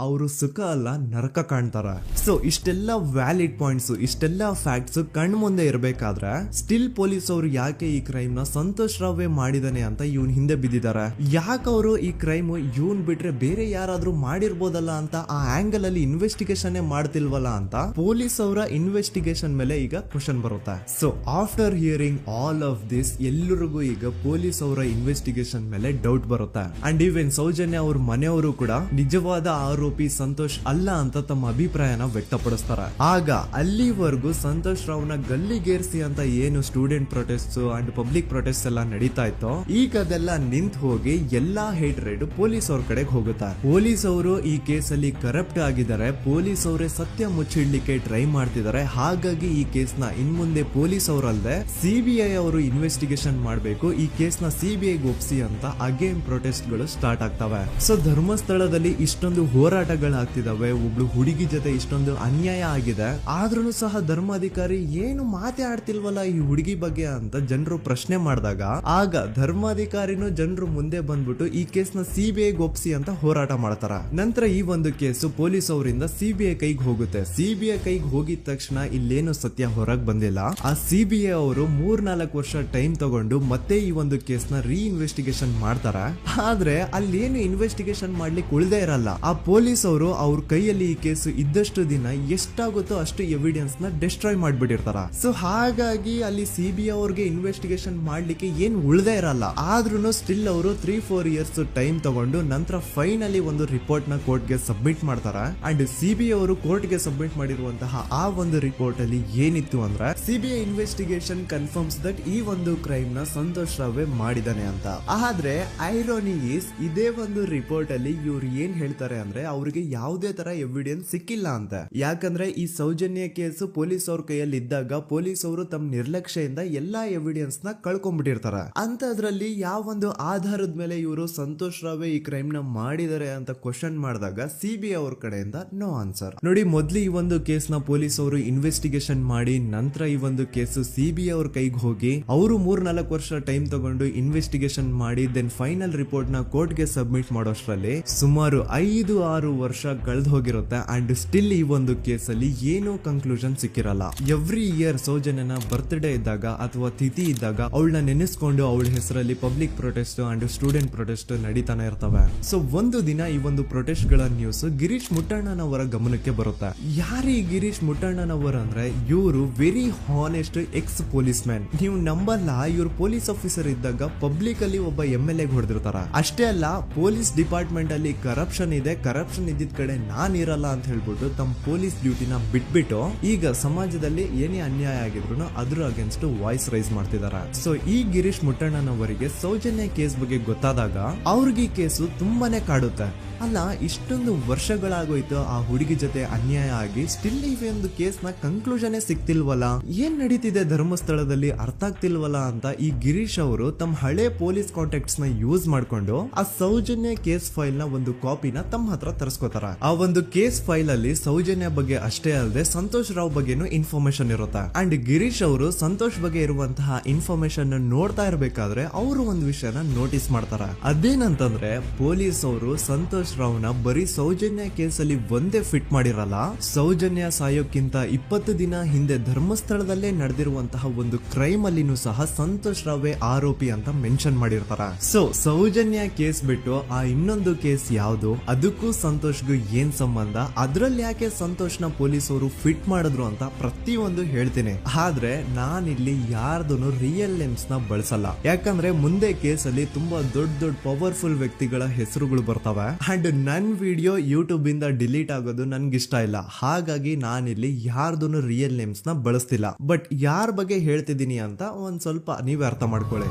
ಅವರು ಸುಖ ಅಲ್ಲ ನರಕ ಕಾಣ್ತಾರ. ಸೊ ಇಷ್ಟೆಲ್ಲ ವ್ಯಾಲಿಡ್ ಪಾಯಿಂಟ್ಸ್, ಇಷ್ಟೆಲ್ಲ ಫ್ಯಾಕ್ಟ್ಸ್ ಕಣ್ ಮುಂದೆ ಇರಬೇಕಾದ್ರೆ ಸ್ಟಿಲ್ ಪೊಲೀಸ್ ಅವರು ಯಾಕೆ ಈ ಕ್ರೈಮ್ ನ ಸಂತೋಷ್ ರಾವ್ ಮಾಡಿದಾನೆ ಅಂತ ಇವನ್ ಹಿಂದೆ ಬಿದ್ದಿದ್ದಾರೆ. ಯಾಕೆ ಅವರು ಈ ಕ್ರೈಮ್ ಇವನ್ ಬಿಟ್ರೆ ಬೇರೆ ಯಾರಾದ್ರೂ ಮಾಡಿರ್ಬೋದಲ್ಲ ಅಂತ ಆ ಆಂಗಲ್ ಅಲ್ಲಿ ಇನ್ವೆಸ್ಟಿಗೇಷನ್ ಮಾಡ್ತಿಲ್ವಲ್ಲ ಅಂತ ಪೊಲೀಸ್ ಅವರ ಇನ್ವೆಸ್ಟಿಗೇಷನ್ ಮೇಲೆ ಈಗ ಕ್ವಶನ್ ಬರುತ್ತೆ. So after hearing all of this, ಎಲ್ಲರಿಗೂ ಈಗ ಪೊಲೀಸ್ ಅವರ ಇನ್ವೆಸ್ಟಿಗೇಷನ್ ಇನ್ವೆಸ್ಟಿಗೇಷನ್ ಮೇಲೆ ಡೌಟ್ ಬರುತ್ತೆ. ಅಂಡ್ ಈವನ್ ಸೌಜನ್ಯ ಅವ್ರ ಮನೆಯವರು ಕೂಡ ನಿಜವಾದ ಆರೋಪಿ ಸಂತೋಷ್ ಅಲ್ಲ ಅಂತ ತಮ್ಮ ಅಭಿಪ್ರಾಯನ ವ್ಯಕ್ತಪಡಿಸ್ತಾರೆ. ಆಗ ಅಲ್ಲಿವರೆಗೂ ಸಂತೋಷ್ ರಾವ್ನ ಗಲ್ಲಿಗೇರಿಸಿ ಅಂತ ಏನು student protest and public protest ಎಲ್ಲ ನಡೀತಾ ಇತ್ತು, ಈಗ ಅದೆಲ್ಲ ನಿಂತು ಹೋಗಿ ಎಲ್ಲಾ ಹೇಟ್ ರೇಡ್ ಪೊಲೀಸ್ ಅವ್ರ ಕಡೆಗೆ ಹೋಗುತ್ತೆ. ಪೊಲೀಸ್ ಅವರು ಈ ಕೇಸಲ್ಲಿ ಕರಪ್ಟ್ ಆಗಿದ್ದಾರೆ, ಪೊಲೀಸ್ ಅವರೇ ಸತ್ಯ ಮುಚ್ಚಿಡ್ಲಿಕ್ಕೆ ಟ್ರೈ ಮಾಡ್ತಿದ್ದಾರೆ. ಹಾಗಾಗಿ ಈ ಕೇಸ್ ನ ಇನ್ಮುಂದೆ ಪೊಲೀಸ್ ಅವರಲ್ಲದೆ ಸಿಬಿಐ ಅವರು ಇನ್ವೆಸ್ಟಿಗೇಷನ್ ಮಾಡಬೇಕು, ಈ ಕೇಸ್ ನ ಸಿಬಿಐ ಒಪ್ಸಿ ಅಂತ ಅಗೇನ್ ಪ್ರೊಟೆಸ್ಟ್ ಗಳು ಸ್ಟಾರ್ಟ್ ಆಗ್ತವೆ. ಸೊ ಧರ್ಮಸ್ಥಳದಲ್ಲಿ ಇಷ್ಟೊಂದು ಹೋರಾಟಗಳಾಗ್ತಿದಾವೆ, ಒಬ್ಳು ಹುಡುಗಿ ಜೊತೆ ಇಷ್ಟೊಂದು ಅನ್ಯಾಯ ಆಗಿದೆ, ಆದ್ರೂ ಸಹ ಧರ್ಮಾಧಿಕಾರಿ ಏನು ಮಾತೇ ಆಡ್ತಿಲ್ವಲ್ಲ ಈ ಹುಡುಗಿ ಬಗ್ಗೆ ಅಂತ ಜನರು ಪ್ರಶ್ನೆ ಮಾಡಿದಾಗ ಆಗ ಧರ್ಮಾಧಿಕಾರಿನೂ ಜನರು ಮುಂದೆ ಬಂದ್ಬಿಟ್ಟು ಈ ಕೇಸ್ ನ ಸಿಬಿಐ ಒಪ್ಸಿ ಅಂತ ಹೋರಾಟ ಮಾಡ್ತಾರ. ನಂತರ ಈ ಒಂದು ಕೇಸು ಪೊಲೀಸ್ ಅವರಿಂದ ಸಿಬಿಐ ಕೈಗೆ ಹೋಗುತ್ತೆ. ಸಿಬಿಐ ಕೈಗೆ ಹೋಗಿದ ತಕ್ಷಣ ಇಲ್ಲೇನು ಸತ್ಯ ಹೊರಗೆ ಬಂದಿಲ್ಲ. ಆ ಸಿಬಿಐ ಅವರು 3-4 ವರ್ಷ ಟೈಮ್ ತಗೊಂಡು ಮತ್ತೆ ಈ ಒಂದು ಕೇಸ್ ನ ರೀ ಇನ್ವೆಸ್ಟಿಗೇಷನ್ ಮಾಡ್ತಾರ. ಆದ್ರೆ ಅಲ್ಲೇನು ಇನ್ವೆಸ್ಟಿಗೇಷನ್ ಮಾಡ್ಲಿಕ್ಕೆ ಉಳ್ದೇ ಇರಲ್ಲ. ಆ ಪೊಲೀಸ್ ಅವರು ಅವ್ರ ಕೈಯಲ್ಲಿ ಈ ಕೇಸು ಇದ್ದಷ್ಟು ದಿನ ಎಷ್ಟಾಗುತ್ತೋ ಅಷ್ಟು ಎವಿಡೆನ್ಸ್ ನ ಡಿಸ್ಟ್ರಾಯ್ ಮಾಡ್ಬಿಟ್ಟಿರ್ತಾರ. ಸೊ ಹಾಗಾಗಿ ಅಲ್ಲಿ ಸಿಬಿಐ ಅವ್ರಿಗೆ ಇನ್ವೆಸ್ಟಿಗೇಷನ್ ಮಾಡ್ಲಿಕ್ಕೆ ಏನ್ ಉಳ್ದೇ ಇರಲ್ಲ. ಆದ್ರೂ ಸ್ಟಿಲ್ ಅವರು 3-4 ಇಯರ್ಸ್ ಟೈಮ್ ತಗೊಂಡು ನಂತರ ಫೈನಲಿ ಒಂದು ರಿಪೋರ್ಟ್ ನ ಕೋರ್ಟ್ ಗೆ ಸಬ್ಮಿಟ್ ಮಾಡ್ತಾರ. ಅಂಡ್ ಸಿಬಿಐ ಅವರು ಕೋರ್ಟ್ ಗೆ ಸಬ್ಮಿಟ್ ಮಾಡಿರುವಂತಹ ಆ ಒಂದು ರಿಪೋರ್ಟ್ ಅಲ್ಲಿ ಏನಿತ್ತು ಅಂದ್ರೆ ಸಿಬಿಐ ಇನ್ವೆಸ್ಟಿಗೇಷನ್ ಕನ್ಫರ್ಮ್ಸ್ ದಟ್ ಈ ಒಂದು ಕ್ರೈಮ್ ನ ಸಂತೋಷ್ ರಾವ್ ಮಾಡಿದಾನೆ ಅಂತ. ಆದ್ರೆ ಐರೋನಿ ಈಸ್ ಇದೇ ಒಂದು ರಿಪೋರ್ಟ್ ಅಲ್ಲಿ ಇವ್ರು ಏನ್ ಹೇಳ್ತಾರೆ ಅಂದ್ರೆ ಅವ್ರಿಗೆ ಯಾವುದೇ ತರ ಎವಿಡೆನ್ಸ್ ಸಿಕ್ಕಿಲ್ಲ ಅಂತ. ಯಾಕಂದ್ರೆ ಈ ಸೌಜನ್ಯ ಕೇಸು ಪೊಲೀಸ್ ಅವ್ರ ಕೈಯಲ್ಲಿ ಇದ್ದಾಗ ಪೊಲೀಸ್ ಅವರು ತಮ್ಮ ನಿರ್ಲಕ್ಷ್ಯದಿಂದ ಎಲ್ಲಾ ಎವಿಡೆನ್ಸ್ ನ ಕಳ್ಕೊಂಡ್ಬಿಟ್ಟಿರ್ತಾರೆ. ಅಂತದ್ರಲ್ಲಿ ಯಾವ ಒಂದು ಆಧಾರದ ಮೇಲೆ ಇವರು ಸಂತೋಷ್ ರಾವ್ ಈ ಕ್ರೈಮ್ ನ ಮಾಡಿದ್ದಾರೆ ಅಂತ ಕ್ವಶನ್ ಮಾಡಿದಾಗ ಸಿಬಿಐ ಅವ್ರ ಕಡೆಯಿಂದ ನೋ ಆನ್ಸರ್. ನೋಡಿ, ಮೊದ್ಲು ಈ ಒಂದು ಕೇಸ್ ನ ಪೊಲೀಸ್ ಅವರು ಇನ್ವೆಸ್ಟಿಗೇಷನ್ ಮಾಡಿ ನಂತರ ಈ ಒಂದು ಕೇಸು ಸಿಬಿಐ ಅವ್ರ ಕೈಗೆ ಹೋಗಿ ಅವರು 3-4 ವರ್ಷ ಟೈಮ್ ತಗೊಂಡು ಇನ್ವೆಸ್ಟಿಗೇಷನ್ ಮಾಡಿ ದೆನ್ ಫೈನಲ್ ರಿಪೋರ್ಟ್ ನ ಕೋರ್ಟ್ ಗೆ ಸಬ್ಮಿಟ್ ಮಾಡೋಷ್ಟ್ರಲ್ಲಿ ಸುಮಾರು 5-6 ವರ್ಷ ಕಳೆದು ಹೋಗಿರುತ್ತೆ. ಅಂಡ್ ಸ್ಟಿಲ್ ಈ ಒಂದು ಕೇಸಲ್ಲಿ ಏನೂ ಕನ್ಕ್ಲೂಷನ್ ಸಿಕ್ಕಿರಲ್ಲ. ಎವ್ರಿ ಇಯರ್ ಸೌಜನ್ಯನ ಬರ್ತ್ಡೇ ಇದ್ದಾಗ ಅಥವಾ ತಿಥಿ ಇದ್ದಾಗ ಅವಳನ್ನ ನೆನೆಸ್ಕೊಂಡು ಅವಳ ಹೆಸರಲ್ಲಿ public protest and student protest ನಡೀತಾನೆ ಇರ್ತವೆ. ಸೊ ಒಂದು ದಿನ ಈ ಒಂದು ಪ್ರೊಟೆಸ್ಟ್ ಗಳ ನ್ಯೂಸ್ ಗಿರೀಶ್ ಮುಟ್ಟಣ್ಣನವರ ಗಮನಕ್ಕೆ ಬರುತ್ತೆ. ಯಾರು ಈ ಗಿರೀಶ್ ಮುಟ್ಟಣ್ಣನವರ ಅಂದ್ರೆ ಇವರು very honest X police man. ನೀವು ನಂಬಲ್ಲ, ಇವ್ರು ಪೊಲೀಸ್ ಆಫೀಸರ್ ಇದ್ದಾಗ ಪಬ್ಲಿಕ್ ಅಲ್ಲಿ ಒಬ್ಬ MLA ಹೊಡೆದಿರ್ತಾರ. ಅಷ್ಟೇ ಅಲ್ಲ, ಪೊಲೀಸ್ ಡಿಪಾರ್ಟ್ಮೆಂಟ್ ಅಲ್ಲಿ ಕರಪ್ಷನ್ ಇದೆ, ಕರಪ್ಷನ್ ಇದ್ದಿದ್ ಕಡೆ ನಾನ್ ಇರಲ್ಲ ಅಂತ ಹೇಳ್ಬಿಟ್ಟು ತಮ್ಮ ಪೊಲೀಸ್ ಡ್ಯೂಟಿನ ಬಿಟ್ಬಿಟ್ಟು ಈಗ ಸಮಾಜದಲ್ಲಿ ಏನೇ ಅನ್ಯಾಯ ಆಗಿದ್ರು ಅದ್ರ ಅಗೇನ್ಸ್ಟ್ ವಾಯ್ಸ್ ರೈಸ್ ಮಾಡ್ತಿದಾರೆ. ಸೊ ಈ ಗಿರೀಶ್ ಮುಟ್ಟಣ್ಣನವರಿಗೆ ಸೌಜನ್ಯ ಕೇಸ್ ಬಗ್ಗೆ ಗೊತ್ತಾದಾಗ ಅವ್ರಿಗೆ ಈ ಕೇಸು ತುಂಬಾನೇ ಕಾಡುತ್ತೆ. ಅಲ್ಲ, ಇಷ್ಟೊಂದು ವರ್ಷಗಳಾಗೋಯ್ತು ಆ ಹುಡುಗಿ ಜೊತೆ ಅನ್ಯಾಯ ಆಗಿ, ಸ್ಟಿಲ್ ಈ ಒಂದು ಕೇಸ್ ನ ಕನ್ಕ್ಲೂಷನ್ ಸಿಕ್ತಿಲ್ವಲ್ಲ, ಏನ್ ನಡೀತಿದೆ ಧರ್ಮಸ್ಥಳದಲ್ಲಿ ಅರ್ಥ ಆಗ್ತಿಲ್ವಲ್ಲ ಅಂತ ಈ ಗಿರೀಶ್ ಅವರು ತಮ್ಮ ಹಳೆ ಪೊಲೀಸ್ ಕಾಂಟ್ಯಾಕ್ಟ್ಸ್ ನ ಯೂಸ್ ಮಾಡ್ಕೊಂಡು ಆ ಸೌಜನ್ಯ ಕೇಸ್ ಫೈಲ್ ನ ಒಂದು ಕಾಪಿನ ತಮ್ಮ ಹತ್ರ ತರಿಸ್ಕೋತಾರ. ಆ ಒಂದು ಕೇಸ್ ಫೈಲ್ ಅಲ್ಲಿ ಸೌಜನ್ಯ ಬಗ್ಗೆ ಅಷ್ಟೇ ಅಲ್ಲದೆ ಸಂತೋಷ್ ರಾವ್ ಬಗ್ಗೆನೂ ಇನ್ಫಾರ್ಮೇಶನ್ ಇರುತ್ತೆ. ಅಂಡ್ ಗಿರೀಶ್ ಅವರು ಸಂತೋಷ್ ಬಗ್ಗೆ ಇರುವಂತಹ ಇನ್ಫಾರ್ಮೇಶನ್ ನೋಡ್ತಾ ಇರ್ಬೇಕಾದ್ರೆ ಅವರು ಒಂದು ವಿಷಯನ ನೋಟಿಸ್ ಮಾಡ್ತಾರ. ಅದೇನಂತಂದ್ರೆ ಪೊಲೀಸ್ ಅವರು ಸಂತೋಷ್ ರಾವ್ನ ಬರೀ ಸೌಜನ್ಯ ಕೇಸಲ್ಲಿ ಒಂದೇ ಫಿಟ್ ಮಾಡಿರಲ್ಲ, ಸೌಜನ್ಯ ಸಾಯೋಕ್ಕಿಂತ 20 ದಿನ ಹಿಂದೆ ಧರ್ಮಸ್ಥಳದಲ್ಲೇ ನಡೆದಿರುವಂತಹ ಒಂದು ಕ್ರೈಮ್ ಅಲ್ಲಿನೂ ಸಹ ಸಂತೋಷ್ ರಾವೇ ಆರೋಪಿ ಅಂತ ಮೆನ್ಷನ್ ಮಾಡಿರ್ತಾರ. ಸೊ ಸೌಜನ್ಯ ಕೇಸ್ ಬಿಟ್ಟು ಆ ಇನ್ನೊಂದು ಕೇಸ್ ಯಾವುದು, ಅದಕ್ಕೂ ಸಂತೋಷ್ಗೂ ಏನ್ ಸಂಬಂಧ, ಅದ್ರಲ್ಲಿ ಯಾಕೆ ಸಂತೋಷ್ನ ಪೊಲೀಸ್ ಅವರು ಫಿಟ್ ಮಾಡಿದ್ರು ಅಂತ ಪ್ರತಿಯೊಂದು ಹೇಳ್ತೀನಿ. ಆದ್ರೆ ನಾನಿಲ್ಲಿ ಯಾರ್ದೂನು ರಿಯಲ್ ನೇಮ್ಸ್ ನ ಬಳಸಲ್ಲ. ಯಾಕಂದ್ರೆ ಮುಂದೆ ಕೇಸಲ್ಲಿ ತುಂಬಾ ದೊಡ್ಡ ಪವರ್ಫುಲ್ ವ್ಯಕ್ತಿಗಳ ಹೆಸರುಗಳು ಬರ್ತವೆ. ಅಂಡ್ ನನ್ ವಿಡಿಯೋ ಯೂಟ್ಯೂಬ್ ಇಂದ ಡಿಲೀಟ್ ಆಗೋದು ನನ್ಗೆ ಇಷ್ಟ ಇಲ್ಲ. ಹಾಗಾಗಿ ನಾನಿಲ್ಲಿ ಯಾರ್ದೂನು ರಿಯಲ್ ನೇಮ್ಸ್ ನ ಬಳಸ್ತಿಲ್ಲ. ಬಟ್ ಯಾರ ಬಗ್ಗೆ ಹೇಳ್ತಿದ್ದೀನಿ ಅಂತ ಒಂದ್ ಸ್ವಲ್ಪ ನೀವೇ ಅರ್ಥ ಮಾಡ್ಕೊಳ್ಳಿ.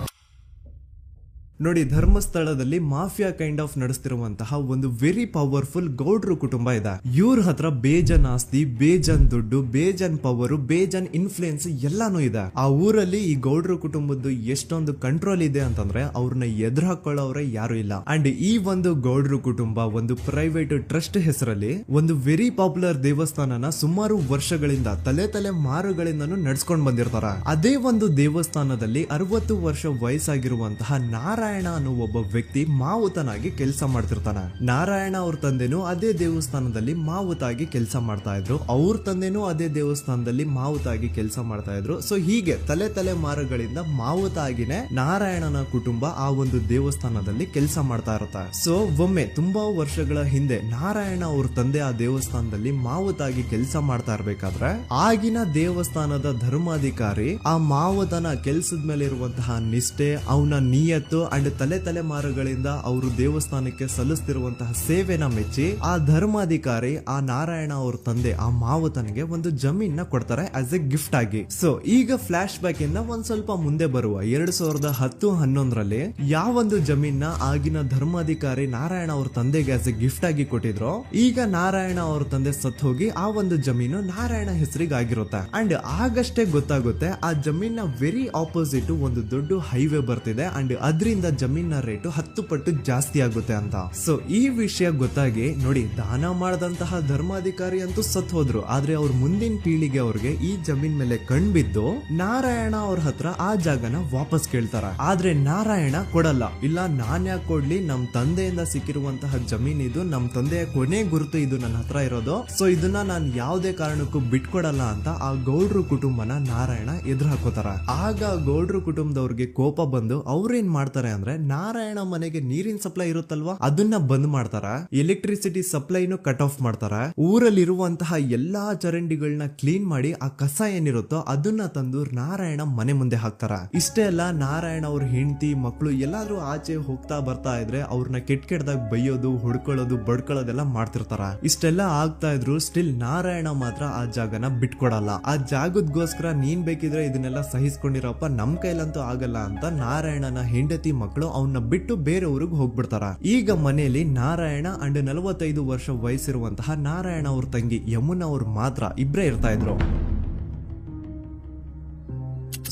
ನೋಡಿ, ಧರ್ಮಸ್ಥಳದಲ್ಲಿ ಮಾಫಿಯಾ ಕೈಂಡ್ ಆಫ್ ನಡೆಸ್ತಿರುವಂತಹ ಒಂದು ವೆರಿ ಪವರ್ಫುಲ್ ಗೌಡ್ರು ಕುಟುಂಬ ಇದೆ. ಇವ್ರ ಹತ್ರ ಬೇಜನ್ ಆಸ್ತಿ, ಬೇಜನ್ ದುಡ್ಡು, ಬೇಜನ್ ಪವರ್, ಬೇಜನ್ ಇನ್ಫ್ಲೂಯೆನ್ಸ್ ಎಲ್ಲಾನು ಇದೆ. ಆ ಊರಲ್ಲಿ ಈ ಗೌಡ್ರು ಕುಟುಂಬದ್ದು ಎಷ್ಟೊಂದು ಕಂಟ್ರೋಲ್ ಇದೆ ಅಂತಂದ್ರೆ ಅವ್ರನ್ನ ಎದುರು ಹಾಕೊಳ್ಳೋರೆ ಯಾರು ಇಲ್ಲ. ಅಂಡ್ ಈ ಒಂದು ಗೌಡ್ರು ಕುಟುಂಬ ಒಂದು ಪ್ರೈವೇಟ್ ಟ್ರಸ್ಟ್ ಹೆಸರಲ್ಲಿ ಒಂದು ವೆರಿ ಪಾಪ್ಯುಲರ್ ದೇವಸ್ಥಾನನ ಸುಮಾರು ವರ್ಷಗಳಿಂದ ತಲೆ ಮಾರುಗಳಿಂದನೂ ನಡ್ಸ್ಕೊಂಡ್ ಬಂದಿರ್ತಾರ. ಅದೇ ಒಂದು ದೇವಸ್ಥಾನದಲ್ಲಿ 60 ವರ್ಷ ವಯಸ್ಸಾಗಿರುವಂತಹ ನಾರಾಯಣ ಅನ್ನೋ ಒಬ್ಬ ವ್ಯಕ್ತಿ ಮಾವುತನಾಗಿ ಕೆಲಸ ಮಾಡ್ತಿರ್ತಾನೆ. ನಾರಾಯಣ ಅವ್ರ ತಂದೆನೂ ಅದೇ ದೇವಸ್ಥಾನದಲ್ಲಿ ಮಾವುತಾಗಿ ಕೆಲಸ ಮಾಡ್ತಾ ಇದ್ರು, ಅವ್ರ ತಂದೆನೂ ಅದೇ ದೇವಸ್ಥಾನದಲ್ಲಿ ಮಾವುತಾಗಿ ಕೆಲಸ ಮಾಡ್ತಾ ಇದ್ರು. ಸೊ ಹೀಗೆ ತಲೆ ಮಾರುಗಳಿಂದ ಮಾವುತಾಗಿನೇ ನಾರಾಯಣನ ಕುಟುಂಬ ಆ ಒಂದು ದೇವಸ್ಥಾನದಲ್ಲಿ ಕೆಲಸ ಮಾಡ್ತಾ ಇರುತ್ತೆ. ಸೊ ಒಮ್ಮೆ ತುಂಬಾ ವರ್ಷಗಳ ಹಿಂದೆ ನಾರಾಯಣ ಅವ್ರ ತಂದೆ ಆ ದೇವಸ್ಥಾನದಲ್ಲಿ ಮಾವುತಾಗಿ ಕೆಲಸ ಮಾಡ್ತಾ ಇರ್ಬೇಕಾದ್ರೆ ಆಗಿನ ದೇವಸ್ಥಾನದ ಧರ್ಮಾಧಿಕಾರಿ ಆ ಮಾವುತನ ಕೆಲ್ಸದ ಮೇಲೆ ಇರುವಂತಹ ನಿಷ್ಠೆ, ಅವನ ನಿಯತ್ತು ಅಂಡ್ ತಲೆಮಾರುಗಳಿಂದ ಅವರು ದೇವಸ್ಥಾನಕ್ಕೆ ಸಲ್ಲಿಸ್ತಿರುವಂತಹ ಸೇವೆನ ಮೆಚ್ಚಿ ಆ ಧರ್ಮಾಧಿಕಾರಿ ಆ ನಾರಾಯಣ ಅವ್ರ ತಂದೆ ಆ ಮಾವುತನಿಗೆ ಒಂದು ಜಮೀನ್ ಕೊಡ್ತಾರೆ ಆಸ್ ಎ ಗಿಫ್ಟ್ ಆಗಿ. ಸೊ ಈಗ ಫ್ಲಾಶ್ ಬ್ಯಾಕ್ ಇಂದ ಒಂದ್ ಸ್ವಲ್ಪ ಮುಂದೆ ಬರುವ 2010-11ರಲ್ಲಿ ಯಾವೊಂದು ಜಮೀನ್ ಆಗಿನ ಧರ್ಮಾಧಿಕಾರಿ ನಾರಾಯಣ ಅವ್ರ ತಂದೆಗೆ ಆಸ್ ಎ ಗಿಫ್ಟ್ ಆಗಿ ಕೊಟ್ಟಿದ್ರು, ಈಗ ನಾರಾಯಣ ಅವ್ರ ತಂದೆ ಸತ್ ಹೋಗಿ ಆ ಒಂದು ಜಮೀನು ನಾರಾಯಣ ಹೆಸರಿಗೆ ಆಗಿರುತ್ತೆ. ಅಂಡ್ ಆಗಷ್ಟೇ ಗೊತ್ತಾಗುತ್ತೆ ಆ ಜಮೀನ ವೆರಿ ಆಪೋಸಿಟ್ ಒಂದು ದೊಡ್ಡ ಹೈವೇ ಬರ್ತಿದೆ ಅಂಡ್ ಅದರಿಂದ ಜಮೀನ ರೇಟು 10 ಪಟ್ಟು ಜಾಸ್ತಿ ಆಗುತ್ತೆ ಅಂತ. ಸೊ ಈ ವಿಷಯ ಗೊತ್ತಾಗಿ ನೋಡಿ ದಾನ ಮಾಡದಂತಹ ಧರ್ಮಾಧಿಕಾರಿ ಅಂತೂ ಸತ್ ಹೋದ್ರು, ಆದ್ರೆ ಅವ್ರ ಮುಂದಿನ ಪೀಳಿಗೆ ಅವ್ರಿಗೆ ಈ ಜಮೀನ್ ಮೇಲೆ ಕಣ್ಬಿದ್ದು ನಾರಾಯಣ ಅವ್ರ ಹತ್ರ ಆ ಜಾಗನ ವಾಪಸ್ ಕೇಳ್ತಾರ. ಆದ್ರೆ ನಾರಾಯಣ ಕೊಡಲ್ಲ. ಇಲ್ಲ ನಾನ್ ಯಾಕೆ ಕೊಡ್ಲಿ, ನಮ್ ತಂದೆಯಿಂದ ಸಿಕ್ಕಿರುವಂತಹ ಜಮೀನ್ ಇದು, ನಮ್ ತಂದೆಯ ಕೊನೆ ಗುರುತು ಇದು ನನ್ನ ಹತ್ರ ಇರೋದು, ಸೊ ಇದನ್ನ ನಾನ್ ಯಾವುದೇ ಕಾರಣಕ್ಕೂ ಬಿಟ್ಕೊಡಲ್ಲ ಅಂತ ಆ ಗೌಡ್ರು ಕುಟುಂಬನ ನಾರಾಯಣ ಎದುರು ಹಾಕೋತಾರ. ಆಗ ಗೌಡ್ರು ಕುಟುಂಬದವ್ರಿಗೆ ಕೋಪ ಬಂದು ಅವ್ರೇನ್ ಮಾಡ್ತಾರೆ ಅಂದ್ರೆ ನಾರಾಯಣ ಮನೆಗೆ ನೀರಿನ ಸಪ್ಲೈ ಇರುತ್ತಲ್ವಾ ಅದನ್ನ ಬಂದ್ ಮಾಡ್ತಾರ, ಎಲೆಕ್ಟ್ರಿಸಿಟಿ ಸಪ್ಲೈನು ಕಟ್ ಆಫ್ ಮಾಡ್ತಾರ, ಊರಲ್ಲಿರುವಂತಹ ಎಲ್ಲಾ ಚರಂಡಿಗಳನ್ನ ಕ್ಲೀನ್ ಮಾಡಿ ಆ ಕಸ ಏನಿರುತ್ತೋ ಅದನ್ನ ತಂದು ನಾರಾಯಣ ಮನೆ ಮುಂದೆ ಹಾಕ್ತಾರ. ಇಷ್ಟೇ ಅಲ್ಲ, ನಾರಾಯಣ ಅವ್ರ ಹೆಂಡತಿ ಮಕ್ಕಳು ಎಲ್ಲಾದ್ರೂ ಆಚೆ ಹೋಗ್ತಾ ಬರ್ತಾ ಇದ್ರೆ ಅವ್ರನ್ನ ಕೆಟ್ಟದಾಗ ಬೈಯೋದು, ಹೊಡ್ಕೊಳ್ಳೋದು, ಬಡ್ಕೊಳ್ಳೋದೆಲ್ಲ ಮಾಡ್ತಿರ್ತಾರ. ಇಷ್ಟೆಲ್ಲ ಆಗ್ತಾ ಇದ್ರು ಸ್ಟಿಲ್ ನಾರಾಯಣ ಮಾತ್ರ ಆ ಜಾಗನ ಬಿಟ್ಕೊಡಲ್ಲ. ಆ ಜಾಗದಗೋಸ್ಕರ ನೀನ್ ಬೇಕಿದ್ರೆ ಇದನ್ನೆಲ್ಲ ಸಹಿಸ್ಕೊಂಡಿರಪ್ಪ, ನಮ್ ಕೈಲಂತೂ ಆಗಲ್ಲ ಅಂತ ನಾರಾಯಣನ ಹೆಂಡತಿ ಮಕ್ಕಳು ಅವನ್ನ ಬಿಟ್ಟು ಬೇರೆ ಊರಿಗೆ ಹೋಗ್ಬಿಡ್ತಾರ. ಈಗ ಮನೆಯಲ್ಲಿ ನಾರಾಯಣ ಅಂಡ್ 45 ವರ್ಷ ವಯಸ್ಸಿರುವಂತಹ ನಾರಾಯಣ ಅವ್ರ ತಂಗಿ ಯಮುನಾ ಅವ್ರು ಮಾತ್ರ ಇಬ್ರೇ ಇರ್ತಾ ಇದ್ರು.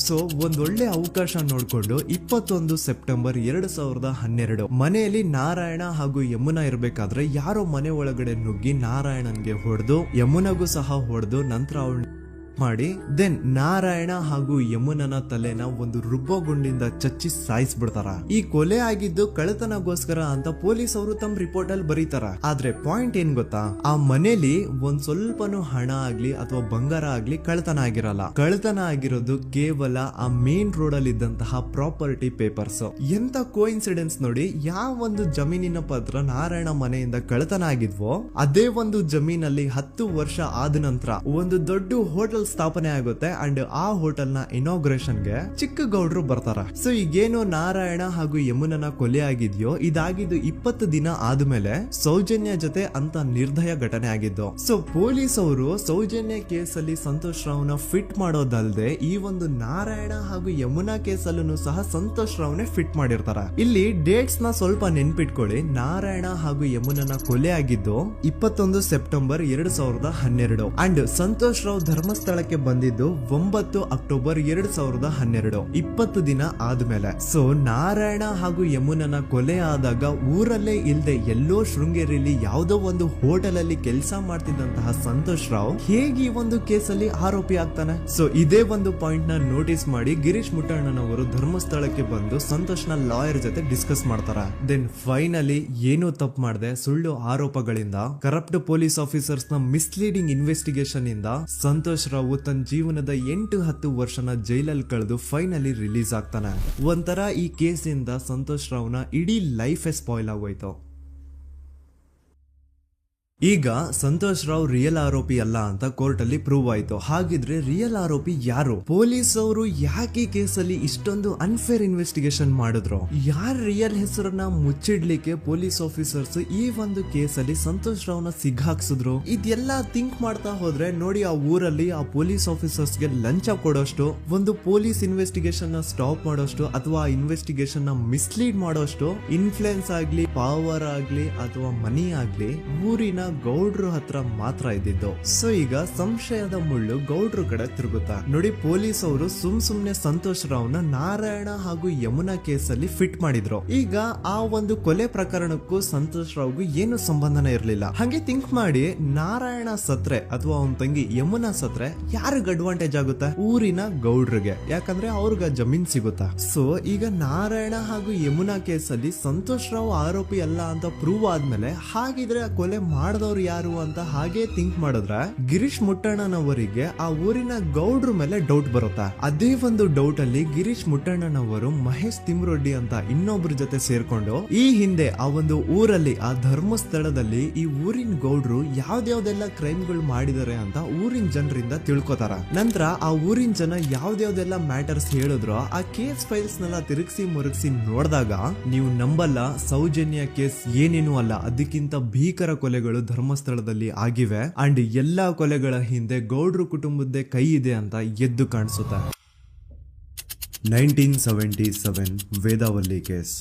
ಸೊ ಒಂದೊಳ್ಳೆ ಅವಕಾಶ ನೋಡ್ಕೊಂಡು 21 ಸೆಪ್ಟೆಂಬರ್ 2012 ಮನೆಯಲ್ಲಿ ನಾರಾಯಣ ಹಾಗೂ ಯಮುನಾ ಇರ್ಬೇಕಾದ್ರೆ ಯಾರೋ ಮನೆ ಒಳಗಡೆ ನುಗ್ಗಿ ನಾರಾಯಣನ್ಗೆ ಹೊಡೆದು ಯಮುನಾಗೂ ಸಹ ಹೊಡೆದು ನಂತರ ಅವಳು ಮಾಡಿ ದೆನ್ ನಾರಾಯಣ ಹಾಗೂ ಯಮುನನ ತಲೆನ ಒಂದು ರುಬ್ಬಗುಂಡಿಂದ ಚಚ್ಚಿ ಸಾಯಿಸ್ಬಿಡ್ತಾರ. ಈ ಕೊಲೆ ಆಗಿದ್ದು ಕಳ್ಳತನಗೋಸ್ಕರ ಅಂತ ಪೊಲೀಸ್ ಅವರು ತಮ್ಮ ರಿಪೋರ್ಟ್ ಅಲ್ಲಿ ಬರೀತಾರ. ಆದ್ರೆ ಪಾಯಿಂಟ್ ಏನ್ ಗೊತ್ತಾ, ಆ ಮನೇಲಿ ಒಂದ್ ಸ್ವಲ್ಪನೂ ಹಣ ಆಗ್ಲಿ ಅಥವಾ ಬಂಗಾರ ಆಗ್ಲಿ ಕಳ್ಳತನ ಆಗಿರಲ್ಲ. ಕಳ್ಳತನ ಆಗಿರೋದು ಕೇವಲ ಆ ಮೇನ್ ರೋಡ್ ಅಲ್ಲಿ ಇದ್ದಂತಹ ಪ್ರಾಪರ್ಟಿ ಪೇಪರ್ಸ್. ಎಂತ ಕೋಇನ್ಸಿಡೆನ್ಸ್ ನೋಡಿ, ಯಾವ ಒಂದು ಜಮೀನಿನ ಪತ್ರ ನಾರಾಯಣ ಮನೆಯಿಂದ ಕಳ್ಳತನ ಆಗಿದ್ವೋ ಅದೇ ಒಂದು ಜಮೀನಲ್ಲಿ 10 ವರ್ಷ ಆದ ನಂತರ ಒಂದು ದೊಡ್ಡ ಹೋಟೆಲ್ ಸ್ಥಾಪನೆ ಆಗುತ್ತೆ ಅಂಡ್ ಆ ಹೋಟೆಲ್ ನ ಇನಾಗ್ರೇಷನ್ ಗೆ ಚಿಕ್ಕ ಗೌಡ್ರು ಬರ್ತಾರ. ಸೊ ಈಗೇನು ನಾರಾಯಣ ಹಾಗೂ ಯಮುನನ ಕೊಲೆ ಆಗಿದ್ಯೋ ಇದಾಗಿದ್ದು 20 ದಿನ ಆದ್ಮೇಲೆ ಸೌಜನ್ಯ ಜೊತೆ ಅಂತ ನಿರ್ದಯ ಘಟನೆ ಆಗಿದ್ದು. ಸೊ ಪೊಲೀಸ್ ಅವರು ಸೌಜನ್ಯ ಕೇಸಲ್ಲಿ ಸಂತೋಷ್ ರಾವ್ನ ಫಿಟ್ ಮಾಡೋದಲ್ದೆ ಈ ಒಂದು ನಾರಾಯಣ ಹಾಗೂ ಯಮುನಾ ಕೇಸಲ್ಲೂ ಸಹ ಸಂತೋಷ್ ರಾವ್ನೆ ಫಿಟ್ ಮಾಡಿರ್ತಾರ. ಇಲ್ಲಿ ಡೇಟ್ಸ್ ನ ಸ್ವಲ್ಪ ನೆನ್ಪಿಟ್ಕೊಳ್ಳಿ. ನಾರಾಯಣ ಹಾಗೂ ಯಮುನನ ಕೊಲೆ ಆಗಿದ್ದು 21 ಸೆಪ್ಟೆಂಬರ್ 2012 ಅಂಡ್ ಸಂತೋಷ್ ರಾವ್ ಧರ್ಮಸ್ಥಳ ಬಂದಿದ್ದು 9 ಅಕ್ಟೋಬರ್ 2012, 20 ದಿನ ಆದ್ಮೇಲೆ. ಸೊ ನಾರಾಯಣ ಹಾಗೂ ಯಮುನನ ಕೊಲೆ ಆದಾಗ ಊರಲ್ಲೇ ಇಲ್ದೆ ಎಲ್ಲೋ ಶೃಂಗೇರಿಯಲ್ಲಿ ಯಾವುದೋ ಒಂದು ಹೋಟೆಲ್ ಅಲ್ಲಿ ಕೆಲಸ ಮಾಡ್ತಿದ್ದಂತಹ ಸಂತೋಷ್ ರಾವ್ ಹೇಗೆ ಈ ಒಂದು ಕೇಸಲ್ಲಿ ಆರೋಪಿ ಆಗ್ತಾನೆ? ಸೊ ಇದೇ ಒಂದು ಪಾಯಿಂಟ್ ನ ನೋಟಿಸ್ ಮಾಡಿ ಗಿರೀಶ್ ಮುಟ್ಟಣ್ಣನವರು ಧರ್ಮಸ್ಥಳಕ್ಕೆ ಬಂದು ಸಂತೋಷ್ ನ ಲಾಯರ್ ಜೊತೆ ಡಿಸ್ಕಸ್ ಮಾಡ್ತಾರ. ದೆನ್ ಫೈನಲಿ ಏನೋ ತಪ್ಪು ಮಾಡದೆ ಸುಳ್ಳು ಆರೋಪಗಳಿಂದ ಕರಪ್ಟ್ ಪೊಲೀಸ್ ಆಫೀಸರ್ಸ್ ನ ಮಿಸ್ಲೀಡಿಂಗ್ ಇನ್ವೆಸ್ಟಿಗೇಷನ್ ಇಂದ ಸಂತೋಷ್ ರಾವ್ ತನ್ನ ಜೀವನದ 8-10 ವರ್ಷನ ಜೈಲಲ್ಲಿ ಕಳೆದು ಫೈನಲಿ ರಿಲೀಸ್ ಆಗ್ತಾನೆ. ಒಂಥರ ಈ ಕೇಸಿಂದ ಸಂತೋಷ್ ರಾವ್ನ ಇಡೀ ಲೈಫ್ ಸ್ಪಾಯ್ಲ್ ಆಗೋಯ್ತು. ಈಗ ಸಂತೋಷ್ ರಾವ್ ರಿಯಲ್ ಆರೋಪಿ ಅಲ್ಲ ಅಂತ ಕೋರ್ಟ್ ಅಲ್ಲಿ ಪ್ರೂವ್ ಆಯ್ತು. ಹಾಗಿದ್ರೆ ರಿಯಲ್ ಆರೋಪಿ ಯಾರು? ಪೊಲೀಸ್ ಅವರು ಯಾಕೆ ಕೇಸಲ್ಲಿ ಇಷ್ಟೊಂದು ಅನ್ಫೇರ್ ಇನ್ವೆಸ್ಟಿಗೇಷನ್ ಮಾಡಿದ್ರು? ಯಾರ ರಿಯಲ್ ಹೆಸರನ್ನ ಮುಚ್ಚಿಡ್ಲಿಕ್ಕೆ ಪೊಲೀಸ್ ಆಫೀಸರ್ಸ್ ಈ ಒಂದು ಕೇಸಲ್ಲಿ ಸಂತೋಷ್ ರಾವ್ನ ಸಿಗ್ಹಾಕ್ಸಿದ್ರು? ಇದೆಲ್ಲ ಥಿಂಕ್ ಮಾಡ್ತಾ ಹೋದ್ರೆ ನೋಡಿ ಆ ಊರಲ್ಲಿ ಆ ಪೊಲೀಸ್ ಆಫೀಸರ್ಸ್ಗೆ ಲಂಚ ಕೊಡೋಷ್ಟು, ಒಂದು ಪೊಲೀಸ್ ಇನ್ವೆಸ್ಟಿಗೇಷನ್ ನ ಸ್ಟಾಪ್ ಮಾಡೋಷ್ಟು ಅಥವಾ ಆ ಇನ್ವೆಸ್ಟಿಗೇಷನ್ ನ ಮಿಸ್ಲೀಡ್ ಮಾಡೋಷ್ಟು ಇನ್ಫ್ಲುಯೆನ್ಸ್ ಆಗ್ಲಿ, ಪವರ್ ಆಗ್ಲಿ ಅಥವಾ ಮನಿ ಆಗ್ಲಿ ಊರಿನ ಗೌಡ್ರು ಹತ್ರ ಮಾತ್ರ ಇದ್ದಿದ್ದು. ಸೊ ಈಗ ಸಂಶಯದ ಮುಳ್ಳು ಗೌಡ್ರು ಕಡೆ ತಿರುಗುತ್ತಾ. ನೋಡಿ ಪೊಲೀಸ್ ಅವರು ಸುಮ್ನೆ ಸಂತೋಷ್ ರಾವ್ನ ನಾರಾಯಣ ಹಾಗೂ ಯಮುನಾ ಕೇಸಲ್ಲಿ ಫಿಟ್ ಮಾಡಿದ್ರು. ಈಗ ಆ ಒಂದು ಕೊಲೆ ಪ್ರಕರಣಕ್ಕೂ ಸಂತೋಷ್ ರಾವ್ಗೂ ಏನು ಸಂಬಂಧನ ಇರ್ಲಿಲ್ಲ. ಹಂಗೆ ಥಿಂಕ್ ಮಾಡಿ ನಾರಾಯಣ ಸತ್ರೆ ಅಥವಾ ಅವನ ತಂಗಿ ಯಮುನಾ ಸತ್ರೆ ಯಾರಿಗ ಅಡ್ವಾಂಟೇಜ್ ಆಗುತ್ತೆ? ಊರಿನ ಗೌಡ್ರಿಗೆ, ಯಾಕಂದ್ರೆ ಅವ್ರಿಗ ಜಮೀನ್ ಸಿಗುತ್ತಾ. ಸೊ ಈಗ ನಾರಾಯಣ ಹಾಗೂ ಯಮುನಾ ಕೇಸಲ್ಲಿ ಸಂತೋಷ್ ರಾವ್ ಆರೋಪಿ ಅಲ್ಲ ಅಂತ ಪ್ರೂವ್ ಆದ್ಮೇಲೆ ಹಾಗಿದ್ರೆ ಆ ಕೊಲೆ ಮಾಡ್ದವ್ರು ಯಾರು ಅಂತ ಹಾಗೆ ಥಿಂಕ್ ಮಾಡಿದ್ರೆ ಗಿರೀಶ್ ಮುಟ್ಟಣ್ಣನವರಿಗೆ ಆ ಊರಿನ ಗೌಡ್ರ ಮೇಲೆ ಡೌಟ್ ಬರುತ್ತೆ. ಅದೇ ಒಂದು ಡೌಟ್ ಅಲ್ಲಿ ಗಿರೀಶ್ ಮುಟ್ಟಣ್ಣನವರು ಮಹೇಶ್ ತಿಮ್ರೊಡ್ಡಿ ಅಂತ ಇನ್ನೊಬ್ರ ಜೊತೆ ಸೇರ್ಕೊಂಡು ಈ ಹಿಂದೆ ಆ ಒಂದು ಊರಲ್ಲಿ ಆ ಧರ್ಮಸ್ಥಳದಲ್ಲಿ ಈ ಊರಿನ ಗೌಡ್ರು ಯಾವ್ದಾವ್ದೆಲ್ಲ ಕ್ರೈಮ್ಗಳು ಮಾಡಿದಾರೆ ಅಂತ ಊರಿನ ಜನರಿಂದ ತಿಳ್ಕೊತಾರ. ನಂತರ ಆ ಊರಿನ ಜನ ಯಾವ್ದಾವ್ದೆಲ್ಲ ಮ್ಯಾಟರ್ಸ್ ಹೇಳಿದ್ರು ಆ ಕೇಸ್ ಫೈಲ್ಸ್ ನೆಲ್ಲ ತಿರುಗಿಸಿ ಮುರುಗಿಸಿ ನೋಡಿದಾಗ ನೀವು ನಂಬಲ್ಲ, ಸೌಜನ್ಯ ಕೇಸ್ ಏನೇನು ಅಲ್ಲ, ಅದಕ್ಕಿಂತ ಭೀಕರ ಕೊಲೆಗಳು ಧರ್ಮಸ್ಥಳದಲ್ಲಿ ಆಗಿವೆ. ಅಂಡ್ ಎಲ್ಲಾ ಕೊಲೆಗಳ ಹಿಂದೆ ಗೌಡ್ರು ಕುಟುಂಬದ್ದೇ ಕೈ ಇದೆ ಅಂತ ಎದ್ದು ಕಾಣಿಸುತ್ತೆ. 1977 ವೇದಾವಲ್ಲಿ ಕೇಸ್.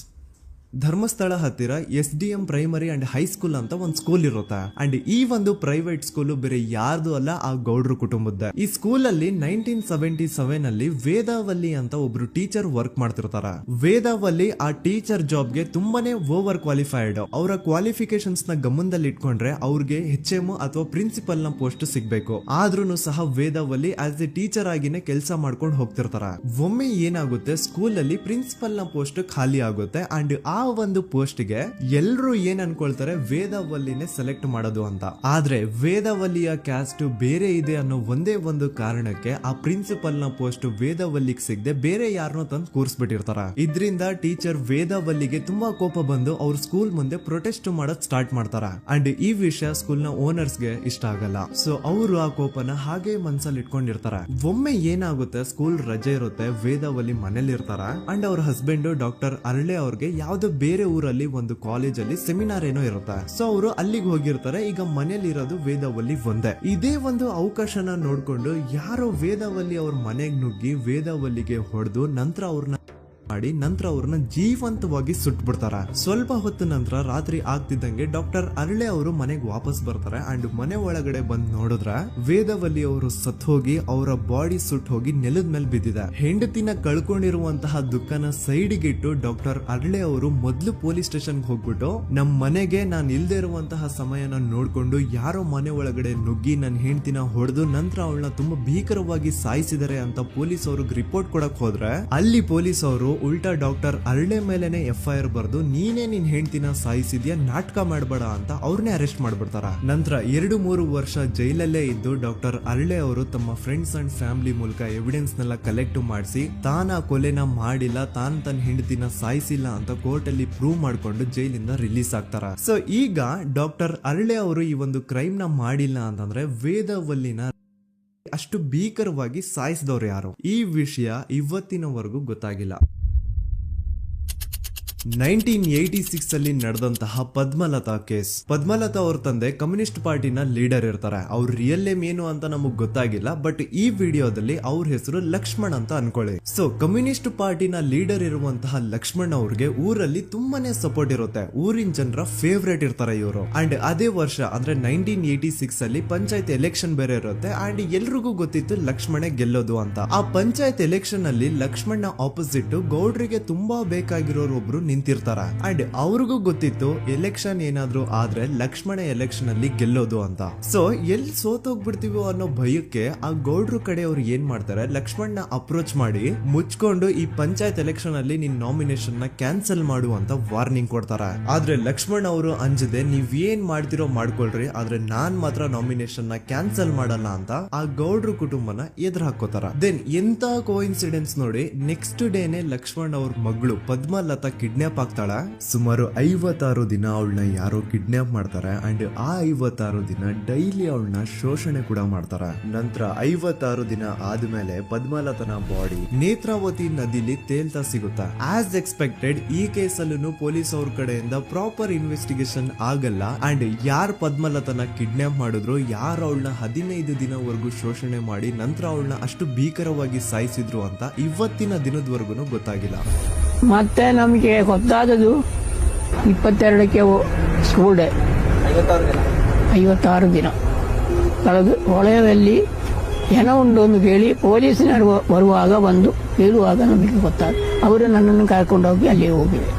ಧರ್ಮಸ್ಥಳ ಹತ್ತಿರ SDM ಪ್ರೈಮರಿ ಅಂಡ್ ಹೈಸ್ಕೂಲ್ ಅಂತ ಒಂದು ಸ್ಕೂಲ್ ಇರುತ್ತೆ. ಅಂಡ್ ಈ ಒಂದು ಪ್ರೈವೇಟ್ ಸ್ಕೂಲ್ ಬೇರೆ ಯಾರ್ದು ಅಲ್ಲ, ಆ ಗೌಡ್ರು ಕುಟುಂಬದ. ಈ ಸ್ಕೂಲ್ ಅಲ್ಲಿ 1977 ಅಲ್ಲಿ ವೇದಾವಲ್ಲಿ ಅಂತ ಒಬ್ರು ಟೀಚರ್ ವರ್ಕ್ ಮಾಡ್ತಿರ್ತಾರ. ವೇದಾವಲ್ಲಿ ಆ ಟೀಚರ್ ಜಾಬ್ಗೆ ತುಂಬಾನೇ ಓವರ್ ಕ್ವಾಲಿಫೈಡ್. ಅವರ ಕ್ವಾಲಿಫಿಕೇಶನ್ಸ್ ನ ಗಮನದಲ್ಲಿ ಇಟ್ಕೊಂಡ್ರೆ ಅವ್ರಿಗೆ HM ಅಥವಾ ಪ್ರಿನ್ಸಿಪಲ್ ನ ಪೋಸ್ಟ್ ಸಿಗ್ಬೇಕು. ಆದ್ರೂ ಸಹ ವೇದಾವಲ್ಲಿ ಆಸ್ ಎ ಟೀಚರ್ ಆಗಿನೇ ಕೆಲಸ ಮಾಡ್ಕೊಂಡು ಹೋಗ್ತಿರ್ತಾರ. ಒಮ್ಮೆ ಏನಾಗುತ್ತೆ, ಸ್ಕೂಲ್ ಅಲ್ಲಿ ಪ್ರಿನ್ಸಿಪಲ್ ನ ಪೋಸ್ಟ್ ಖಾಲಿ ಆಗುತ್ತೆ. ಅಂಡ್ ಆ ಒಂದು ಪೋಸ್ಟ್ ಗೆ ಎಲ್ರು ಏನ್ ಅನ್ಕೊಳ್ತಾರೆ, ವೇದಾವಲ್ಲಿನೇ ಸೆಲೆಕ್ಟ್ ಮಾಡೋದು ಅಂತ. ಆದ್ರೆ ವೇದಾವಲ್ಲಿಯ ಕ್ಯಾಸ್ಟ್ ಬೇರೆ ಇದೆ ಅನ್ನೋ ಒಂದೇ ಒಂದು ಕಾರಣಕ್ಕೆ ಆ ಪ್ರಿನ್ಸಿಪಲ್ ನ ಪೋಸ್ಟ್ ವೇದಾವಲ್ಲಿಗೆ ಸಿಗದೆ ಬೇರೆ ಯಾರನ್ನೋ ತಂದು ಕೂರಿಸ್ಬಿಟ್ಟಿರ್ತಾರ. ಇದರಿಂದ ಟೀಚರ್ ವೇದಾವಲ್ಲಿಗೆ ತುಂಬಾ ಕೋಪ ಬಂದು ಅವ್ರ ಸ್ಕೂಲ್ ಮುಂದೆ ಪ್ರೊಟೆಸ್ಟ್ ಮಾಡೋದ್ ಸ್ಟಾರ್ಟ್ ಮಾಡ್ತಾರ. ಅಂಡ್ ಈ ವಿಷಯ ಸ್ಕೂಲ್ ನ ಓನರ್ಸ್ ಗೆ ಇಷ್ಟ ಆಗಲ್ಲ. ಸೊ ಅವರು ಆ ಕೋಪನ ಹಾಗೆ ಮನ್ಸಲ್ಲಿ ಇಟ್ಕೊಂಡಿರ್ತಾರ. ಒಮ್ಮೆ ಏನಾಗುತ್ತೆ, ಸ್ಕೂಲ್ ರಜೆ ಇರುತ್ತೆ, ವೇದಾವಲ್ಲಿ ಮನೇಲಿ ಇರ್ತಾರ. ಅಂಡ್ ಅವ್ರ ಹಸ್ಬೆಂಡ್ ಡಾಕ್ಟರ್ ಅರಳೆ ಅವ್ರಿಗೆ ಯಾವ್ದೋ ಬೇರೆ ಊರಲ್ಲಿ ಒಂದು ಕಾಲೇಜ್ ಅಲ್ಲಿ ಸೆಮಿನಾರ್ ಏನೋ ಇರುತ್ತೆ. ಸೊ ಅವರು ಅಲ್ಲಿಗೆ ಹೋಗಿರ್ತಾರೆ. ಈಗ ಮನೇಲಿ ಇರೋದು ವೇದಾವಲ್ಲಿ ಒಂದೇ. ಇದೇ ಒಂದು ಅವಕಾಶನ ನೋಡ್ಕೊಂಡು ಯಾರೋ ವೇದಾವಲ್ಲಿ ಅವ್ರ ಮನೆಗೆ ನುಗ್ಗಿ ವೇದಾವಲ್ಲಿಗೆ ಹೊಡೆದು ನಂತರ ಅವ್ರನ್ನ ಜೀವಂತವಾಗಿ ಸುಟ್ಬಿಡ್ತಾರ. ಸ್ವಲ್ಪ ಹೊತ್ತು ನಂತರ ರಾತ್ರಿ ಆಗ್ತಿದ್ದಂಗೆ ಡಾಕ್ಟರ್ ಅರಳೆ ಅವರು ಮನೆಗೆ ವಾಪಸ್ ಬರ್ತಾರೆ. ಅಂಡ್ ಮನೆ ಒಳಗಡೆ ಬಂದ್ ನೋಡಿದ್ರೆ ವೇದಾವಲ್ಲಿ ಅವರು ಸತ್ ಹೋಗಿ ಅವರ ಬಾಡಿ ಸುಟ್ ಹೋಗಿ ನೆಲದ ಮೇಲೆ ಬಿದ್ದಿದೆ. ಹೆಂಡತಿನ ಕಳ್ಕೊಂಡಿರುವಂತಹ ದುಃಖನ ಸೈಡ್ಗೆ ಇಟ್ಟು ಡಾಕ್ಟರ್ ಅರಳೆ ಅವರು ಮೊದ್ಲು ಪೊಲೀಸ್ ಸ್ಟೇಷನ್ ಹೋಗ್ಬಿಟ್ಟು ನಮ್ ಮನೆಗೆ ನಾನು ಇಲ್ದೇ ಇರುವಂತಹ ಸಮಯನ ನೋಡ್ಕೊಂಡು ಯಾರೋ ಮನೆ ಒಳಗಡೆ ನುಗ್ಗಿ ನನ್ನ ಹೆಂಡತಿನ ಹೊಡೆದು ನಂತರ ಅವಳನ್ನ ತುಂಬಾ ಭೀಕರವಾಗಿ ಸಾಯಿಸಿದರೆ ಅಂತ ಪೊಲೀಸ್ ಅವ್ರಿಗೆ ರಿಪೋರ್ಟ್ ಕೊಡಕ್ ಹೋದ್ರೆ ಅಲ್ಲಿ ಪೊಲೀಸ್ ಅವರು ಉಲ್ಟಾ ಡಾಕ್ಟರ್ ಅರಳೆ ಮೇಲೆನೆ FIR ಬರ್ದು ನೀನೇ ನಿನ್ ಹೆಂಡತಿನ ಸಾಯಿಸಿದ್ಯಾ, ನಾಟಕ ಮಾಡಬೇಡ ಅಂತ ಅವ್ರನ್ನೇ ಅರೆಸ್ಟ್ ಮಾಡ್ಬಿಡ್ತಾರ. ನಂತರ 2-3 ವರ್ಷ ಜೈಲಲ್ಲೇ ಇದ್ದು ಡಾಕ್ಟರ್ ಅರಳೆ ಅವರು ತಮ್ಮ ಫ್ರೆಂಡ್ಸ್ ಅಂಡ್ ಫ್ಯಾಮಿಲಿ ಮೂಲಕ ಎವಿಡೆನ್ಸ್ ನೆಲ್ಲ ಕಲೆಕ್ಟ್ ಮಾಡಿಸಿ ತಾನ ಕೊಲೆನ ಮಾಡಿಲ್ಲ, ತಾನ್ ತನ್ನ ಹೆಂಡತಿನ ಸಾಯಿಸಿಲ್ಲ ಅಂತ ಕೋರ್ಟ್ ಅಲ್ಲಿ ಪ್ರೂವ್ ಮಾಡ್ಕೊಂಡು ಜೈಲಿಂದ ರಿಲೀಸ್ ಆಗ್ತಾರ. ಸೊ ಈಗ ಡಾಕ್ಟರ್ ಅರಳೆ ಅವರು ಈ ಒಂದು ಕ್ರೈಮ್ ನ ಮಾಡಿಲ್ಲ ಅಂತಂದ್ರೆ ವೇದಾವಲ್ಲಿನ ಅಷ್ಟು ಭೀಕರವಾಗಿ ಸಾಯಿಸಿದವ್ರು ಯಾರು, ಈ ವಿಷಯ ಇವತ್ತಿನವರೆಗೂ ಗೊತ್ತಾಗಿಲ್ಲ. 1986 ಅಲ್ಲಿ ನಡೆದಂತಹ ಪದ್ಮಲತಾ ಕೇಸ್. ಪದ್ಮಲತಾ ಅವ್ರ ತಂದೆ ಕಮ್ಯುನಿಸ್ಟ್ ಪಾರ್ಟಿನ ಲೀಡರ್ ಇರ್ತಾರೆ. ಅವ್ರ ರಿಯಲ್ ನೇಮ್ ಏನು ಅಂತ ನಮಗ್ ಗೊತ್ತಾಗಿಲ್ಲ, ಬಟ್ ಈ ವಿಡಿಯೋದಲ್ಲಿ ಅವ್ರ ಹೆಸರು ಲಕ್ಷ್ಮಣ್ ಅಂತ ಅನ್ಕೊಳ್ಳಿ. ಸೊ ಕಮ್ಯುನಿಸ್ಟ್ ಪಾರ್ಟಿನ ಲೀಡರ್ ಇರುವಂತಹ ಲಕ್ಷ್ಮಣ್ ಅವ್ರಿಗೆ ಊರಲ್ಲಿ ತುಂಬಾನೇ ಸಪೋರ್ಟ್ ಇರುತ್ತೆ. ಊರಿನ ಜನರ ಫೇವ್ರೇಟ್ ಇರ್ತಾರೆ ಇವರು. ಅಂಡ್ ಅದೇ ವರ್ಷ ಅಂದ್ರೆ 1986 ಅಲ್ಲಿ ಪಂಚಾಯತ್ ಎಲೆಕ್ಷನ್ ಬೇರೆ ಇರುತ್ತೆ. ಅಂಡ್ ಎಲ್ರಿಗೂ ಗೊತ್ತಿತ್ತು ಲಕ್ಷ್ಮಣೆ ಗೆಲ್ಲೋದು ಅಂತ. ಆ ಪಂಚಾಯತ್ ಎಲೆಕ್ಷನ್ ಅಲ್ಲಿ ಲಕ್ಷ್ಮಣ್ನ ಆಪೋಸಿಟ್ ಗೌಡ್ರಿಗೆ ತುಂಬಾ ಬೇಕಾಗಿರೋರು ಒಬ್ರು ನಿಂತಿರ್ತಾರ. ಅಂಡ್ ಅವ್ರಿಗೂ ಗೊತ್ತಿತ್ತು ಎಲೆಕ್ಷನ್ ಏನಾದ್ರು ಆದ್ರೆ ಲಕ್ಷ್ಮಣ ಎಲೆಕ್ಷನ್ ಅಲ್ಲಿ ಗೆಲ್ಲೋದು ಅಂತ. ಸೊ ಎಲ್ಲಿ ಸೋತೋಗ್ಬಿಡ್ತೀವೋ ಅನ್ನೋ ಭಯಕ್ಕೆ ಆ ಗೌಡ್ರು ಕಡೆ ಅವ್ರು ಏನ್ ಮಾಡ್ತಾರೆ, ಲಕ್ಷ್ಮಣ್ನ ಅಪ್ರೋಚ್ ಮಾಡಿ ಮುಚ್ಕೊಂಡು ಈ ಪಂಚಾಯತ್ ಎಲೆಕ್ಷನ್ ಅಲ್ಲಿ ನಿನ್ ನಾಮಿನೇಷನ್ ನ ಕ್ಯಾನ್ಸಲ್ ಮಾಡು ಅಂತ ವಾರ್ನಿಂಗ್ ಕೊಡ್ತಾರ. ಆದ್ರೆ ಲಕ್ಷ್ಮಣ್ ಅವರು ಅಂಜದೆ ನೀವ್ ಏನ್ ಮಾಡ್ತಿರೋ ಮಾಡ್ಕೊಳ್ರಿ, ಆದ್ರೆ ನಾನ್ ಮಾತ್ರ ನಾಮಿನೇಷನ್ ನ ಕ್ಯಾನ್ಸಲ್ ಮಾಡಲ್ಲ ಅಂತ ಆ ಗೌಡ್ರು ಕುಟುಂಬನ ಎದುರು ಹಾಕೋತಾರ. ದೆನ್ ಎಂತ ಕೋಇನ್ಸಿಡೆನ್ಸ್ ನೋಡಿ, ನೆಕ್ಸ್ಟ್ ಡೇನೆ ಲಕ್ಷ್ಮಣ್ ಅವ್ರ ಮಗಳು ಪದ್ಮಲತಾ ಕಿಡ್ನಾಪ್ ಆಗ್ತಾಳ. ಸುಮಾರು 56 ದಿನ ಅವಳನ್ನ ಯಾರೋ ಕಿಡ್ನಾಪ್ ಮಾಡ್ತಾರೆ. ಅಂಡ್ ಆ 56 ದಿನ ಡೈಲಿ ಅವಳನ್ನ ಶೋಷಣೆ ಕೂಡ ಮಾಡ್ತಾರೆ. ನಂತರ 56 ದಿನ ಆದ್ಮೇಲೆ ಪದ್ಮಲತನ ಬಾಡಿ ನೇತ್ರಾವತಿ ನದಿಲಿ ತೇಲ್ತಾ ಸಿಗುತ್ತಾ. ಆಸ್ ಎಕ್ಸ್ಪೆಕ್ಟೆಡ್ ಈ ಕೇಸಲ್ಲೂ ಪೊಲೀಸ್ ಅವ್ರ ಕಡೆಯಿಂದ ಪ್ರಾಪರ್ ಇನ್ವೆಸ್ಟಿಗೇಷನ್ ಆಗಲ್ಲ. ಅಂಡ್ ಯಾರ್ ಪದ್ಮಲತನ ಕಿಡ್ನಾಪ್ ಮಾಡಿದ್ರು, ಯಾರು ಅವಳನ್ನ 15 ದಿನವರೆಗೂ ಶೋಷಣೆ ಮಾಡಿ ನಂತರ ಅವಳನ್ನ ಅಷ್ಟು ಭೀಕರವಾಗಿ ಸಾಯಿಸಿದ್ರು ಅಂತ ಇವತ್ತಿನ ದಿನದವರೆಗೂ ಗೊತ್ತಾಗಿಲ್ಲ. ಮತ್ತೆ ನಮಗೆ ಗೊತ್ತಾದದು 22ಕ್ಕೆ ಸ್ಕೂಲ್ ಡೇ, 56 ದಿನ ಕಳೆದು ಹೊಳೆಯಲ್ಲಿ ಏನೋ ಒಂದು ಕೇಳಿ ಪೊಲೀಸಿನವರು ಬರುವಾಗ ಬಂದು ಹೇಳುವಾಗ ನಮಗೆ ಗೊತ್ತಾದ. ಅವರು ನನ್ನನ್ನು ಕರ್ಕೊಂಡೋಗಿ ಅಲ್ಲಿ ಹೋಗಿವೆ.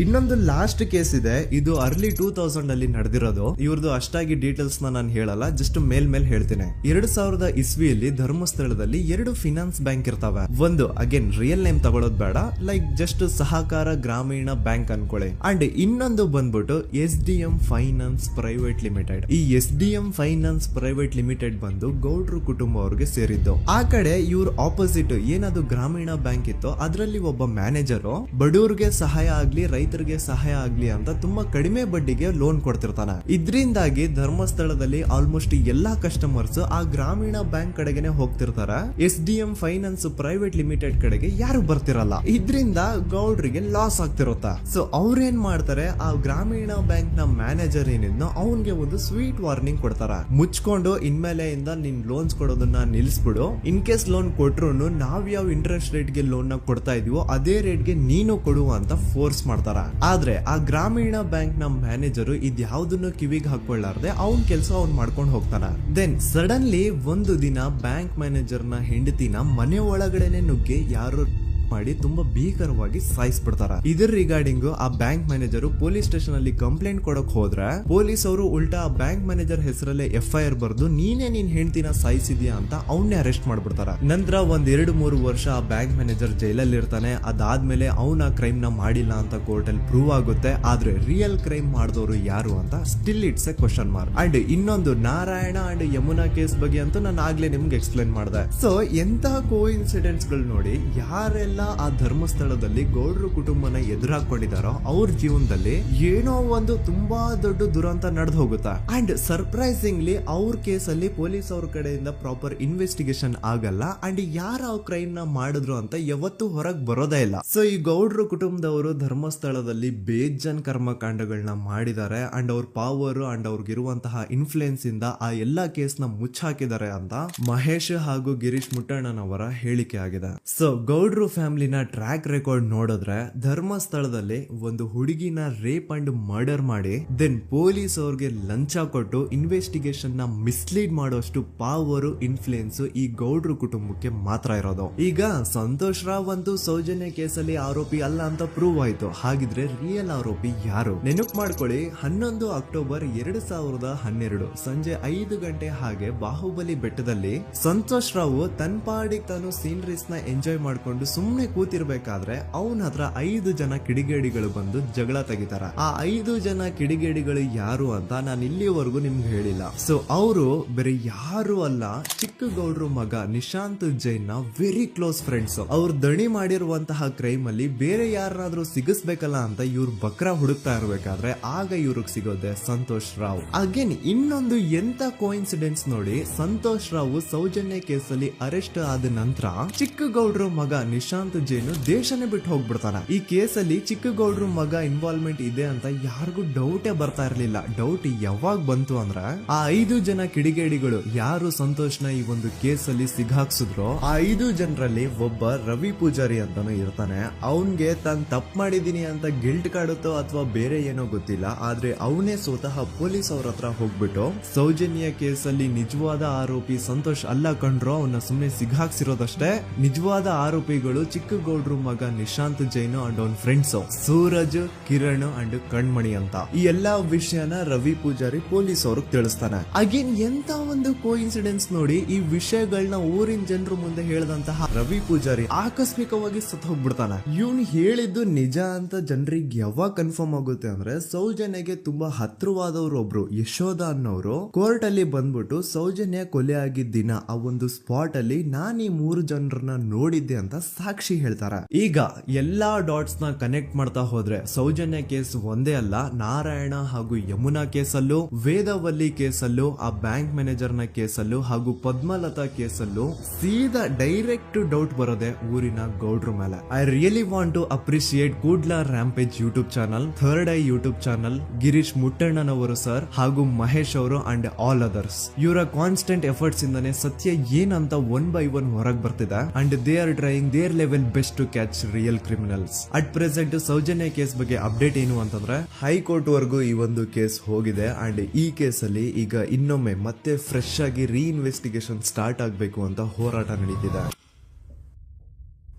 ಇನ್ನೊಂದು ಲಾಸ್ಟ್ ಕೇಸ್ ಇದೆ, ಇದು ಅರ್ಲಿ 2000 ಅಲ್ಲಿ ನಡೆದಿರೋದು. ಇವ್ರದ್ದು ಅಷ್ಟಾಗಿ ಡೀಟೇಲ್ಸ್ ನಾನು ಹೇಳಲ್ಲ, ಜಸ್ಟ್ ಮೇಲ್ ಹೇಳ್ತೀನಿ. 2000 ಇಸ್ವಿಯಲ್ಲಿ ಧರ್ಮಸ್ಥಳದಲ್ಲಿ 2 ಫಿನಾನ್ಸ್ ಬ್ಯಾಂಕ್ ಇರ್ತಾವೆ. ಒಂದು ಅಗೇನ್ ರಿಯಲ್ ನೇಮ್ ತಗೊಳ್ಳೋದು ಬೇಡ, ಲೈಕ್ ಜಸ್ಟ್ ಸಹಕಾರ ಗ್ರಾಮೀಣ ಬ್ಯಾಂಕ್ ಅನ್ಕೊಳ್ಳಿ. ಅಂಡ್ ಇನ್ನೊಂದು ಬಂದ್ಬಿಟ್ಟು SDM ಫೈನಾನ್ಸ್ ಪ್ರೈವೇಟ್ ಲಿಮಿಟೆಡ್. ಈ SDM ಫೈನಾನ್ಸ್ ಪ್ರೈವೇಟ್ ಲಿಮಿಟೆಡ್ ಬಂದು ಗೌಡ್ರು ಕುಟುಂಬ ಅವ್ರಿಗೆ ಸೇರಿದ್ದು. ಆ ಕಡೆ ಇವ್ರ ಆಪೋಸಿಟ್ ಏನದು ಗ್ರಾಮೀಣ ಬ್ಯಾಂಕ್ ಇತ್ತು, ಅದರಲ್ಲಿ ಒಬ್ಬ ಮ್ಯಾನೇಜರು ಬಡವ್ರಿಗೆ ಸಹಾಯ ಆಗ್ಲಿ ರೈತರಿಗೆ ಸಹಾಯ ಆಗ್ಲಿ ಅಂತ ತುಂಬಾ ಕಡಿಮೆ ಬಡ್ಡಿಗೆ ಲೋನ್ ಕೊಡ್ತಿರ್ತಾನೆ. ಇದರಿಂದಾಗಿ ಧರ್ಮಸ್ಥಳದಲ್ಲಿ ಆಲ್ಮೋಸ್ಟ್ ಎಲ್ಲಾ ಕಸ್ಟಮರ್ಸ್ ಆ ಗ್ರಾಮೀಣ ಬ್ಯಾಂಕ್ ಕಡೆಗೆ ಹೋಗ್ತಿರ್ತಾರ. SDM ಫೈನಾನ್ಸ್ ಪ್ರೈವೇಟ್ ಲಿಮಿಟೆಡ್ ಕಡೆಗೆ ಯಾರು ಬರ್ತಿರಲ್ಲ. ಇದರಿಂದ ಗೌಡ್ರಿಗೆ ಲಾಸ್ ಆಗ್ತಿರುತ್ತಾ. ಸೊ ಅವ್ರೇನ್ ಮಾಡ್ತಾರೆ, ಆ ಗ್ರಾಮೀಣ ಬ್ಯಾಂಕ್ ನ ಮ್ಯಾನೇಜರ್ ಏನಿದ್ನೋ ಅವನ್ಗೆ ಒಂದು ಸ್ವೀಟ್ ವಾರ್ನಿಂಗ್ ಕೊಡ್ತಾರ. ಮುಚ್ಕೊಂಡು ಇನ್ಮೇಲೆ ಇಂದ ನಿನ್ ಲೋನ್ಸ್ ಕೊಡೋದನ್ನ ನಿಲ್ಸ್ಬಿಡು. ಇನ್ ಕೇಸ್ ಲೋನ್ ಕೊಟ್ರು ನಾವ್ ಯಾವ ಇಂಟ್ರೆಸ್ಟ್ ರೇಟ್ ಗೆ ಲೋನ್ ನ ಕೊಡ್ತಾ ಇದೀವೋ ಅದೇ ರೇಟ್ ಗೆ ನೀನು ಕೊಡುವ ಅಂತ ಫೋರ್ಸ್ ಮಾಡ್ತಾರ. ಆದ್ರೆ ಆ ಗ್ರಾಮೀಣ ಬ್ಯಾಂಕ್ ನ ಮ್ಯಾನೇಜರ್ ಇದ್ಯಾವುದನ್ನು ಕಿವಿಗೆ ಹಾಕೊಳ್ಳಾರ್ದೆ ಅವನ್ ಕೆಲಸ ಅವ್ನ್ ಮಾಡ್ಕೊಂಡು ಹೋಗ್ತಾನ. ದೆನ್ ಸಡನ್ಲಿ ಒಂದು ದಿನ ಬ್ಯಾಂಕ್ ಮ್ಯಾನೇಜರ್ ನ ಹೆಂಡತಿನ ಮನೆ ಒಳಗಡೆನೆ ನುಗ್ಗಿ ಯಾರು ಮಾಡಿ ತುಂಬಾ ಭೀಕರವಾಗಿ ಸಾಯಿಸ್ಬಿಡ್ತಾರ. ಇದರ ರಿಗಾರ್ಡಿಂಗ್ ಆ ಬ್ಯಾಂಕ್ ಮ್ಯಾನೇಜರ್ ಪೊಲೀಸ್ ಸ್ಟೇಷನ್ ಅಲ್ಲಿ ಕಂಪ್ಲೇಂಟ್ ಕೊಡಕ್ ಹೋದ್ರೆ ಪೊಲೀಸ್ ಅವರು ಉಲ್ಟಾ ಆ ಬ್ಯಾಂಕ್ ಮ್ಯಾನೇಜರ್ ಹೆಸರಲ್ಲೇ FIR ಬರ್ದು ನೀನೇ ನಿನ್ ಹೆಂಡತಿನ ಸಾಯಿಸಿದ್ಯಾ ಅಂತ ಅವನ್ನೇ ಅರೆಸ್ಟ್ ಮಾಡ್ಬಿಡ್ತಾರ. ನಂತರ 1-2-3 ವರ್ಷ ಆ ಬ್ಯಾಂಕ್ ಮ್ಯಾನೇಜರ್ ಜೈಲಲ್ಲಿ ಇರ್ತಾನೆ. ಅದಾದ್ಮೇಲೆ ಅವನ ಕ್ರೈಮ್ ನ ಮಾಡಿಲ್ಲ ಅಂತ ಕೋರ್ಟ್ ಅಲ್ಲಿ ಪ್ರೂವ್ ಆಗುತ್ತೆ. ಆದ್ರೆ ರಿಯಲ್ ಕ್ರೈಮ್ ಮಾಡಿದವರು ಯಾರು ಅಂತ still it's A question mark. And ಇನ್ನೊಂದು ನಾರಾಯಣ ಅಂಡ್ ಯಮುನಾ ಕೇಸ್ ಬಗ್ಗೆ ಅಂತೂ ನಾನು ಆಗ್ಲೇ ನಿಮ್ಗೆ ಎಕ್ಸ್ಪ್ಲೇನ್ ಮಾಡಿದೆ. ಸೊ ಎಂತ ಕೋ ಇನ್ಸಿಡೆಂಟ್ಸ್ ಗಳು ನೋಡಿ, ಯಾರೆಲ್ಲ ಆ ಧರ್ಮಸ್ಥಳದಲ್ಲಿ ಗೌಡ್ರು ಕುಟುಂಬನ ಎದುರಾಕೊಂಡಿದಾರೋ ಅವ್ರ ಜೀವನದಲ್ಲಿ ಏನೋ ಒಂದು ತುಂಬಾ ದೊಡ್ಡ ದುರಂತ ನಡೆದು ಹೋಗುತ್ತಾ. ಅಂಡ್ ಸರ್ಪ್ರೈಸಿಂಗ್ಲಿ ಅವ್ರ ಕೇಸಲ್ಲಿ ಪೊಲೀಸ್ ಅವ್ರ ಕಡೆಯಿಂದ ಪ್ರಾಪರ್ ಇನ್ವೆಸ್ಟಿಗೇಷನ್ ಆಗಲ್ಲ. ಅಂಡ್ ಯಾರ ಕ್ರೈಮ್ ನ ಮಾಡಿದ್ರು ಅಂತ ಯಾವತ್ತೂ ಹೊರಗ್ ಬರೋದೇ ಇಲ್ಲ. ಸೊ ಈ ಗೌಡ್ರು ಕುಟುಂಬದವರು ಧರ್ಮಸ್ಥಳದಲ್ಲಿ ಬೇಜನ್ ಕರ್ಮಕಾಂಡಗಳನ್ನ ಮಾಡಿದ್ದಾರೆ. ಅಂಡ್ ಅವ್ರ ಪವರ್ ಅಂಡ್ ಅವ್ರಿಗಿರುವಂತಹ ಇನ್ಫ್ಲೂಯೆನ್ಸ್ ಇಂದ ಆ ಎಲ್ಲಾ ಕೇಸ್ ನ ಮುಚ್ಚಾಕಿದ್ದಾರೆ ಅಂತ ಮಹೇಶ್ ಹಾಗೂ ಗಿರೀಶ್ ಮುಟ್ಟಣ್ಣನವರ ಹೇಳಿಕೆ ಆಗಿದೆ. ಸೊ ಗೌಡ್ರು ಫ್ಯಾಮಿಲಿನ ಟ್ರ್ಯಾಕ್ ರೆಕಾರ್ಡ್ ನೋಡಿದ್ರೆ ಧರ್ಮಸ್ಥಳದಲ್ಲಿ ಒಂದು ಹುಡುಗಿನ ರೇಪ್ ಅಂಡ್ ಮರ್ಡರ್ ಮಾಡಿ ದೆನ್ ಪೊಲೀಸ್ ಅವ್ರಿಗೆ ಲಂಚ ಕೊಟ್ಟು ಇನ್ವೆಸ್ಟಿಗೇಷನ್ ನ ಮಿಸ್ಲೀಡ್ ಮಾಡೋಷ್ಟು ಪವರ್ ಇನ್ಫ್ಲೂಯೆನ್ಸ್ ಈ ಗೌಡ್ರು ಕುಟುಂಬಕ್ಕೆ ಮಾತ್ರ ಇರೋದು. ಈಗ ಸಂತೋಷ್ ರಾವ್ ಅಂತೂ ಸೌಜನ್ಯ ಕೇಸಲ್ಲಿ ಆರೋಪಿ ಅಲ್ಲ ಅಂತ ಪ್ರೂವ್ ಆಯ್ತು. ಹಾಗಿದ್ರೆ ರಿಯಲ್ ಆರೋಪಿ ಯಾರು? ನೆನಪು ಮಾಡ್ಕೊಳ್ಳಿ, 11 ಅಕ್ಟೋಬರ್ 2012 ಸಂಜೆ 5 ಗಂಟೆ ಹಾಗೆ ಬಾಹುಬಲಿ ಬೆಟ್ಟದಲ್ಲಿ ಸಂತೋಷ್ ರಾವ್ ತನ್ನ ಪಾಡಿಗೆ ತಾನು ಸೀನರೀಸ್ ನ ಎಂಜಾಯ್ ಮಾಡ್ಕೊಂಡು ಸುಮ್ನೆ ಕೂತಿರ್ಬೇಕಾದ್ರೆ ಅವನ ಹತ್ರ 5 ಜನ ಕಿಡಿಗೇಡಿಗಳು ಬಂದು ಜಗಳ ತೆಗಿತಾರ. ಆ 5 ಜನ ಕಿಡಿಗೇಡಿಗಳು ಯಾರು ಅಂತ ನಾನು ಇಲ್ಲಿವರೆಗೂ ನಿಮ್ಗೆ ಹೇಳಿಲ್ಲ. ಸೊ ಅವರು ಬೇರೆ ಯಾರು ಅಲ್ಲ, ಚಿಕ್ಕ ಗೌಡ್ರು ಮಗ ನಿಶಾಂತ್ ಜೈನ್ ನ ವೆರಿ ಕ್ಲೋಸ್ ಫ್ರೆಂಡ್ಸ್. ಅವ್ರು ದಣಿ ಮಾಡಿರುವಂತಹ ಕ್ರೈಮ್ ಅಲ್ಲಿ ಬೇರೆ ಯಾರನ್ನಾದ್ರೂ ಸಿಗಿಸ್ಬೇಕಲ್ಲ ಅಂತ ಇವ್ರು ಬಕ್ರ ಹುಡುಕ್ತಾ ಇರ್ಬೇಕಾದ್ರೆ ಆಗ ಇವ್ರಿಗೆ ಸಿಗೋದೆ ಸಂತೋಷ್ ರಾವ್. ಅಗೇನ್ ಇನ್ನೊಂದು ಎಂತ ಕೋಇನ್ಸಿಡೆನ್ಸ್ ನೋಡಿ, ಸಂತೋಷ್ ರಾವ್ ಸೌಜನ್ಯ ಕೇಸಲ್ಲಿ ಅರೆಸ್ಟ್ ಆದ ನಂತರ ಚಿಕ್ಕ ಗೌಡ್ರು ಮಗ ನಿಶಾಂತ್ ಜೈನ್ ದೇಶನೇ ಬಿಟ್ಟು ಹೋಗ್ಬಿಡ್ತಾನೆ. ಈ ಕೇಸಲ್ಲಿ ಚಿಕ್ಕ ಗೌಡ್ರು ಮಗ ಇನ್ವಾಲ್ವ್ಮೆಂಟ್ ಇದೆ ಅಂತ ಯಾರಿಗೂ ಡೌಟೇ ಬರ್ತಾ ಇರ್ಲಿಲ್ಲ. ಡೌಟ್ ಯಾವಾಗ ಬಂತು ಅಂದ್ರೆ ಆ 5 ಜನ ಕಿಡಿಗೇಡಿಗಳು ಯಾರು ಸಂತೋಷ್ನ ಈ ಒಂದು ಕೇಸಲ್ಲಿ ಸಿಗಾಕ್ಸಿದ್ರು ಆ 5 ಜನರಲ್ಲಿ ಒಬ್ಬ ರವಿ ಪೂಜಾರಿ ಅಂತಾನು ಇರ್ತಾನೆ. ಅವನ್ಗೆ ತಾನು ತಪ್ಪು ಮಾಡಿದೀನಿ ಅಂತ ಗಿಲ್ಟ್ ಕಾಡುತ್ತೋ ಅಥವಾ ಬೇರೆ ಏನೋ ಗೊತ್ತಿಲ್ಲ, ಆದ್ರೆ ಅವನೇ ಸ್ವತಃ ಪೊಲೀಸ್ ಅವ್ರ ಹತ್ರ ಹೋಗ್ಬಿಟ್ಟು ಸೌಜನ್ಯ ಕೇಸಲ್ಲಿ ನಿಜವಾದ ಆರೋಪಿ ಸಂತೋಷ್ ಅಲ್ಲ ಕಂಡ್ರು, ಅವನ್ನ ಸುಮ್ನೆ ಸಿಗಾಕ್ಸಿರೋದಷ್ಟೇ, ನಿಜವಾದ ಆರೋಪಿಗಳು ಚಿಕ್ಕ ಗೌಡ್ರು ಮಗ ನಿಶಾಂತ್ ಜೈನ್ ಅಂಡ್ ಅವನ್ ಫ್ರೆಂಡ್ಸ್ ಸೂರಜ್, ಕಿರಣ್ ಅಂಡ್ ಕಣ್ಮಣಿ ಅಂತ. ಈ ಎಲ್ಲಾ ವಿಷಯನ ರವಿ ಪೂಜಾರಿ ಪೊಲೀಸ್ ಅವ್ರಿಗೆ ತಿಳಿಸ್ತಾನೆ. ಅಗೇನ್ ಎಂತ ಒಂದು ಕೋಇನ್ಸಿಡೆನ್ಸ್ ನೋಡಿ, ಈ ವಿಷಯಗಳನ್ನ ಊರಿನ ಜನರು ಮುಂದೆ ಹೇಳಿದಂತಹ ರವಿ ಪೂಜಾರಿ ಆಕಸ್ಮಿಕವಾಗಿ ಸತ್ತು ಹೋಗ್ಬಿಡ್ತಾನೆ. ಇವನು ಹೇಳಿದ್ದು ನಿಜ ಅಂತ ಜನರಿಗೆ ಯಾವಾಗ ಕನ್ಫರ್ಮ್ ಆಗುತ್ತೆ ಅಂದ್ರೆ ಸೌಜನ್ಯಗೆ ತುಂಬಾ ಹತ್ರವಾದವ್ರು ಒಬ್ರು ಯಶೋಧ ಅನ್ನೋರು ಕೋರ್ಟ್ ಅಲ್ಲಿ ಬಂದ್ಬಿಟ್ಟು ಸೌಜನ್ಯ ಕೊಲೆ ಆಗಿದ್ದ ದಿನ ಆ ಒಂದು ಸ್ಪಾಟ್ ಅಲ್ಲಿ ನಾನು ಈ 3 ಜನರನ್ನ ನೋಡಿದ್ದೆ ಅಂತ ಸಾಕ್ಷಿ ಹೇಳ್ತಾರ. ಈಗ ಎಲ್ಲಾ ಡಾಟ್ಸ್ ನ ಕನೆಕ್ಟ್ ಮಾಡ್ತಾ ಹೋದ್ರೆ ಸೌಜನ್ಯ ಕೇಸ್ ಒಂದೇ ಅಲ್ಲ, ನಾರಾಯಣ ಹಾಗೂ ಯಮುನಾ ಕೇಸಲ್ಲೂ, ವೇದವಲ್ಲಿ ಕೇಸಲ್ಲೂ, ಆ ಬ್ಯಾಂಕ್ ಮ್ಯಾನೇಜರ್ ನ ಕೇಸಲ್ಲೂ ಹಾಗೂ ಪದ್ಮಲತಾ ಕೇಸಲ್ಲೂ ಸೀದಾ ಡೈರೆಕ್ಟ್ ಡೌಟ್ ಬರೋದೆ ಊರಿನ ಗೌಡ್ರ ಮೇಲೆ. I really want to appreciate Kudla rampage YouTube channel, third eye YouTube channel, Girish ಮುಟ್ಟಣ್ಣನವರು ಸರ್ ಹಾಗೂ ಮಹೇಶ್ ಅವರು ಅಂಡ್ ಆಲ್ ಅದರ್ಸ್. ಇವರ ಕಾನ್ಸ್ಟೆಂಟ್ ಎಫರ್ಟ್ಸ್ ಇಂದಾನೆ ಸತ್ಯ ಏನಂತ 1 by 1 ಹೊರಗೆ ಬರ್ತಿದೆ and they are trying their level best to catch real criminals. At present Sowjanya case ಬಗ್ಗೆ ಅಪ್ಡೇಟ್ ಏನು ಅಂತಂದ್ರೆ ಹೈಕೋರ್ಟ್ ವರೆಗೂ ಈ ಒಂದು ಕೇಸ್ ಹೋಗಿದೆ ಅಂಡ್ ಈ ಕೇಸ್ ಅಲ್ಲಿ ಈಗ ಇನ್ನೊಮ್ಮೆ ಮತ್ತೆ ಫ್ರೆಶ್ ಆಗಿ ರೀಇನ್ವೆಸ್ಟಿಗೇಷನ್ ಸ್ಟಾರ್ಟ್ ಆಗಬೇಕು ಅಂತ ಹೋರಾಟ ನಡೀತಿದೆ.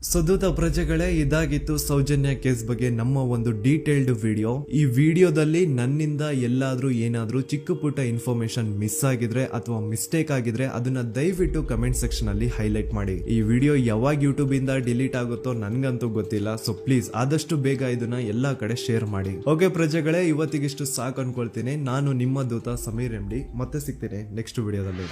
ಸದುತ ಪ್ರಜೆಗಳೇ, ಇದಾಗಿತ್ತು ಸೌಜನ್ಯ ಕೇಸ್ ಬಗ್ಗೆ ನಮ್ಮ ಒಂದು ಡೀಟೇಲ್ಡ್ ವಿಡಿಯೋ. ಈ ವಿಡಿಯೋದಲ್ಲಿ ನನ್ನಿಂದ ಎಲ್ಲಾದ್ರೂ ಏನಾದ್ರೂ ಚಿಕ್ಕ ಪುಟ್ಟ ಇನ್ಫಾರ್ಮೇಶನ್ ಮಿಸ್ ಆಗಿದ್ರೆ ಅಥವಾ ಮಿಸ್ಟೇಕ್ ಆಗಿದ್ರೆ ಅದನ್ನ ದಯವಿಟ್ಟು ಕಮೆಂಟ್ ಸೆಕ್ಷನ್ ಅಲ್ಲಿ ಹೈಲೈಟ್ ಮಾಡಿ. ಈ ವಿಡಿಯೋ ಯಾವಾಗ ಯೂಟ್ಯೂಬ್ ಇಂದ ಡಿಲೀಟ್ ಆಗುತ್ತೋ ನನ್ಗಂತೂ ಗೊತ್ತಿಲ್ಲ. ಸೊ ಪ್ಲೀಸ್ ಆದಷ್ಟು ಬೇಗ ಇದನ್ನ ಎಲ್ಲಾ ಕಡೆ ಶೇರ್ ಮಾಡಿ. ಓಕೆ ಪ್ರಜೆಗಳೇ, ಇವತ್ತಿಗಿಷ್ಟು ಸಾಕು ಅನ್ಕೊಳ್ತೀನಿ. ನಾನು ನಿಮ್ಮ ದೂತ ಸಮೀರ್ MD. ಮತ್ತೆ ಸಿಗ್ತೀನಿ ನೆಕ್ಸ್ಟ್ ವಿಡಿಯೋದಲ್ಲಿ.